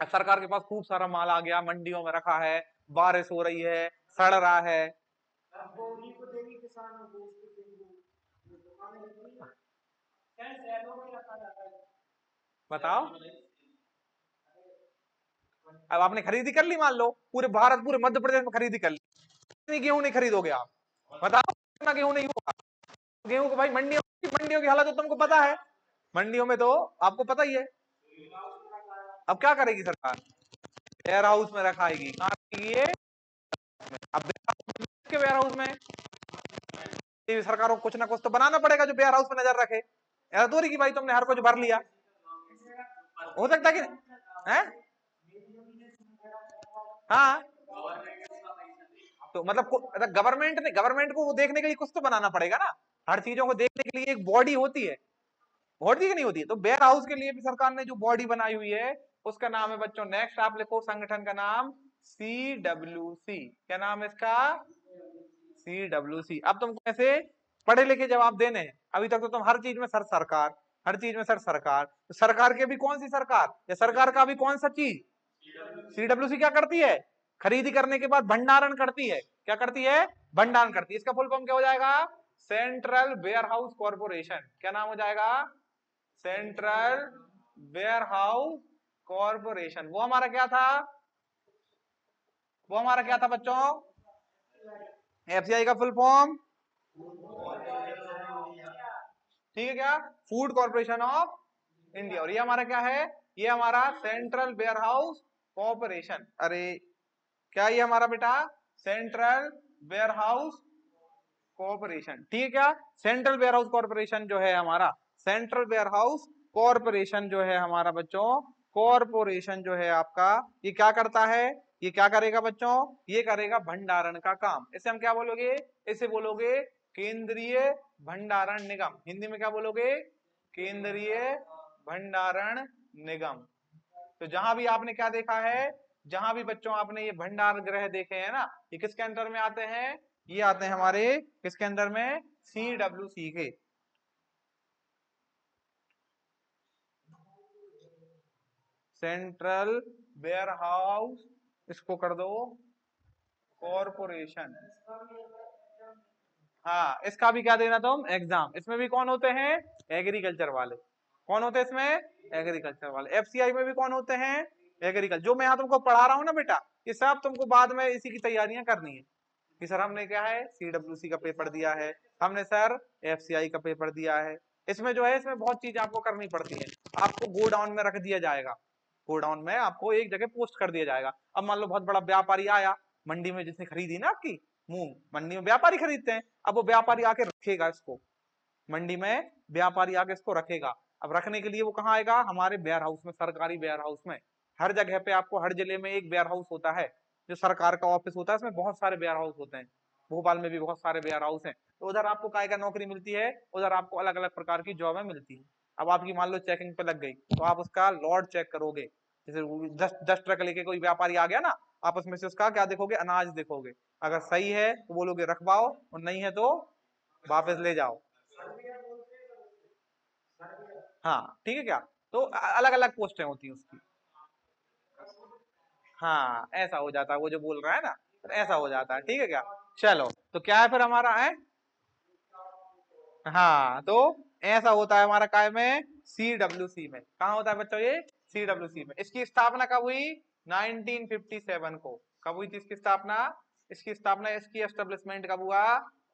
अब सरकार के पास खूब सारा माल आ गया, मंडियों में रखा है, बारिश हो रही है, सड़ रहा है, बताओ, अब आपने खरीदी कर ली, मान लो पूरे भारत, पूरे मध्य प्रदेश में खरीदी कर ली, इतनी गेहूं नहीं खरीदोगे आप, बताओ कितना गेहूं नहीं होगा, गेहूं को भाई मंडियों की हालत तो तुमको पता है, मंडियों में तो आपको पता ही है, अब क्या करेगी सरकार, वेयर हाउस में रखाएगी, कहाँ रखेगी ये, अब के वेयर हाउस में, सरकार को कुछ ना कुछ तो बनाना पड़ेगा जो वेयर हाउस में नजर रखे, ऐसा तो नहीं कि भाई तुमने हर कुछ भर लिया, हो सकता कि है, हाँ, तो मतलब गवर्नमेंट को वो देखने के लिए कुछ तो बनाना पड़ेगा ना, हर चीजों को देखने के लिए एक बॉडी होती है, होती है कि नहीं होती है, तो वेयर हाउस के लिए भी सरकार ने जो बॉडी बनाई हुई है उसका नाम है बच्चों, नेक्स्ट आप लिखो संगठन का नाम, CWC, क्या नाम है इसका, CWC। अब तुमको ऐसे पढ़े लिखे जवाब देने हैं, अभी तक तो तुम हर चीज में सर सरकार, हर चीज में सर सरकार, तो सरकार के भी कौन सी सरकार, या सरकार का भी कौन सा चीज, CWC क्या करती है, खरीदी करने के बाद भंडारण करती है, क्या करती है, भंडारण करती है, इसका फुल फॉर्म क्या हो जाएगा, सेंट्रल वेयर हाउस कॉर्पोरेशन, क्या नाम हो जाएगा, सेंट्रल वेयर हाउस कॉर्पोरेशन, वो हमारा क्या था, वो हमारा क्या था बच्चों, एफसीआई का फुल फॉर्म, ठीक है क्या, फूड कॉर्पोरेशन ऑफ इंडिया, और ये हमारा क्या है, ये हमारा सेंट्रल वेयर हाउस कॉर्पोरेशन, अरे क्या ये हमारा बेटा, सेंट्रल वेयर हाउस कॉर्पोरेशन, ठीक है क्या, सेंट्रल वेयर हाउस कॉर्पोरेशन जो है हमारा, सेंट्रल वेयर हाउस कॉर्पोरेशन जो है हमारा बच्चों, कॉर्पोरेशन जो है आपका, ये क्या करता है, ये क्या करेगा बच्चों, ये करेगा भंडारण का काम, इसे हम क्या बोलोगे, इसे बोलोगे केंद्रीय भंडारण निगम, हिंदी में क्या बोलोगे, केंद्रीय भंडारण निगम। तो जहां भी आपने क्या देखा है, जहां भी बच्चों आपने ये भंडार गृह देखे हैं ना, ये किसके अंदर में आते हैं, ये आते हैं हमारे किसके अंदर में, CWC के, सेंट्रल वेयर हाउस, इसको कर दो कॉर्पोरेशन, हाँ इसका भी क्या देना तुम एग्जाम, इसमें भी कौन होते हैं, एग्रीकल्चर वाले, कौन होते हैं इसमें, एग्रीकल्चर वाले, एफसीआई में भी कौन होते हैं, एग्रीकल्चर, जो मैं यहाँ तुमको पढ़ा रहा हूँ ना बेटा, ये सब तुमको बाद में इसी की तैयारियां करनी है, कि सर हमने क्या है, CWC का पेपर दिया है, हमने सर एफसीआई का पेपर दिया है, इसमें जो है इसमें बहुत चीजें आपको करनी पड़ती है। आपको गोडाउन में रख दिया जाएगा, गोडाउन में आपको एक जगह पोस्ट कर दिया जाएगा। अब मान लो बहुत बड़ा व्यापारी आया मंडी में, जिसने खरीदी ना आपकी मूंग, मंडी में व्यापारी खरीदते हैं, अब वो व्यापारी आके रखेगा इसको मंडी में, व्यापारी आके इसको रखेगा। अब रखने के लिए वो कहाँ आएगा, हमारे वेयर हाउस में, सरकारी वेयर हाउस में। हर जगह पे आपको, हर जिले में एक वेयर हाउस होता है, जो सरकार का ऑफिस होता है, इसमें बहुत सारे वेयर हाउस होते हैं। भोपाल में भी बहुत सारे वेयर हाउस हैं। तो उधर आपको काय का नौकरी मिलती है, उधर आपको अलग अलग प्रकार की जॉबें मिलती है। अब आपकी मान लो चेकिंग पे लग गई, तो आप उसका लॉट चेक करोगे। जैसे 10 ट्रक लेके कोई व्यापारी आ गया ना, आप उसमें से उसका क्या देखोगे, अनाज देखोगे। अगर सही है तो बोलोगे रखवाओ, और नहीं है तो वापस ले जाओ। हाँ ठीक है क्या। तो अलग अलग पोस्टें होती हैं उसकी। हाँ ऐसा हो जाता है, वो जो बोल रहा है ना, तो ऐसा हो जाता है, ठीक है क्या। चलो तो क्या है फिर हमारा है, हाँ तो ऐसा होता है हमारा काय में, CWC में। कहाँ होता है बच्चों ये, CWC में। इसकी स्थापना कब हुई, 1957 को। कब हुई थी इसकी स्थापना, इसकी स्थापना, इसकी एस्टेब्लिशमेंट कब हुआ,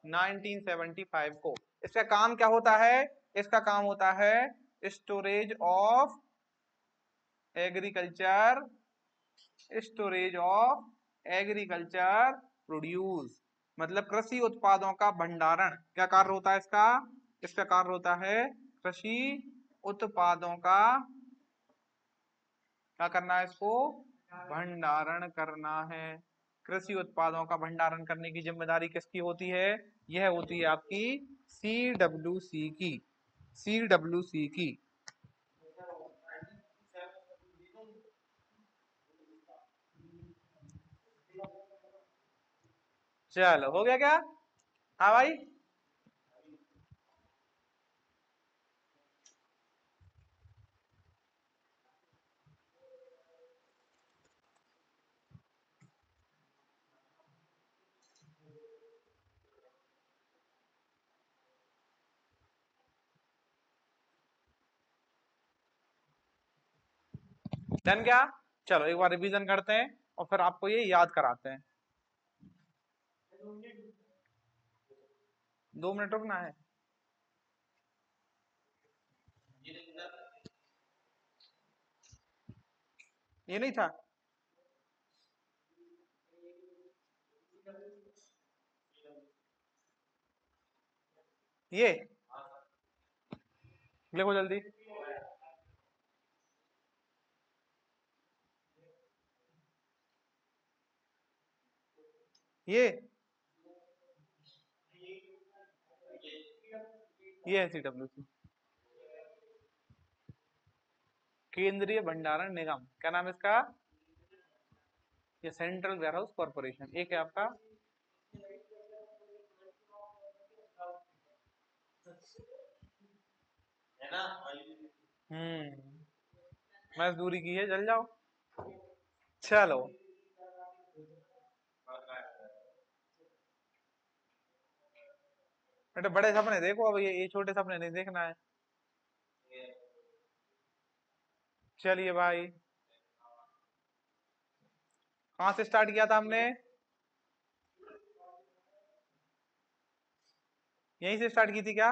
1975 को। इसका काम क्या होता है, इसका काम होता है storage of agriculture, storage of agriculture produce, मतलब कृषि उत्पादों का भंडारण। क्या कार्य होता है इसका, इसका कार्य होता है कृषि उत्पादों का, क्या करना है इसको, भंडारण करना है। कृषि उत्पादों का भंडारण करने की जिम्मेदारी किसकी होती है, यह होती है आपकी CWC की, CWC की। चलो हो गया क्या, हाँ भाई। डन क्या, चलो एक बार रिवीजन करते हैं और फिर आपको ये याद कराते हैं। 2 मिनट रुकना है, ये नहीं था, ये लिखो जल्दी। ये है CWC, केंद्रीय भंडारण निगम। क्या नाम है इसका, ये सेंट्रल वेयर हाउस कॉर्पोरेशन। एक है आपका, मजदूरी की है, जल जाओ। चलो बेटा, बड़े सपने देखो, अब ये छोटे सपने नहीं देखना है। चलिए भाई, कहाँ से स्टार्ट किया था हमने, यहीं से स्टार्ट की थी क्या।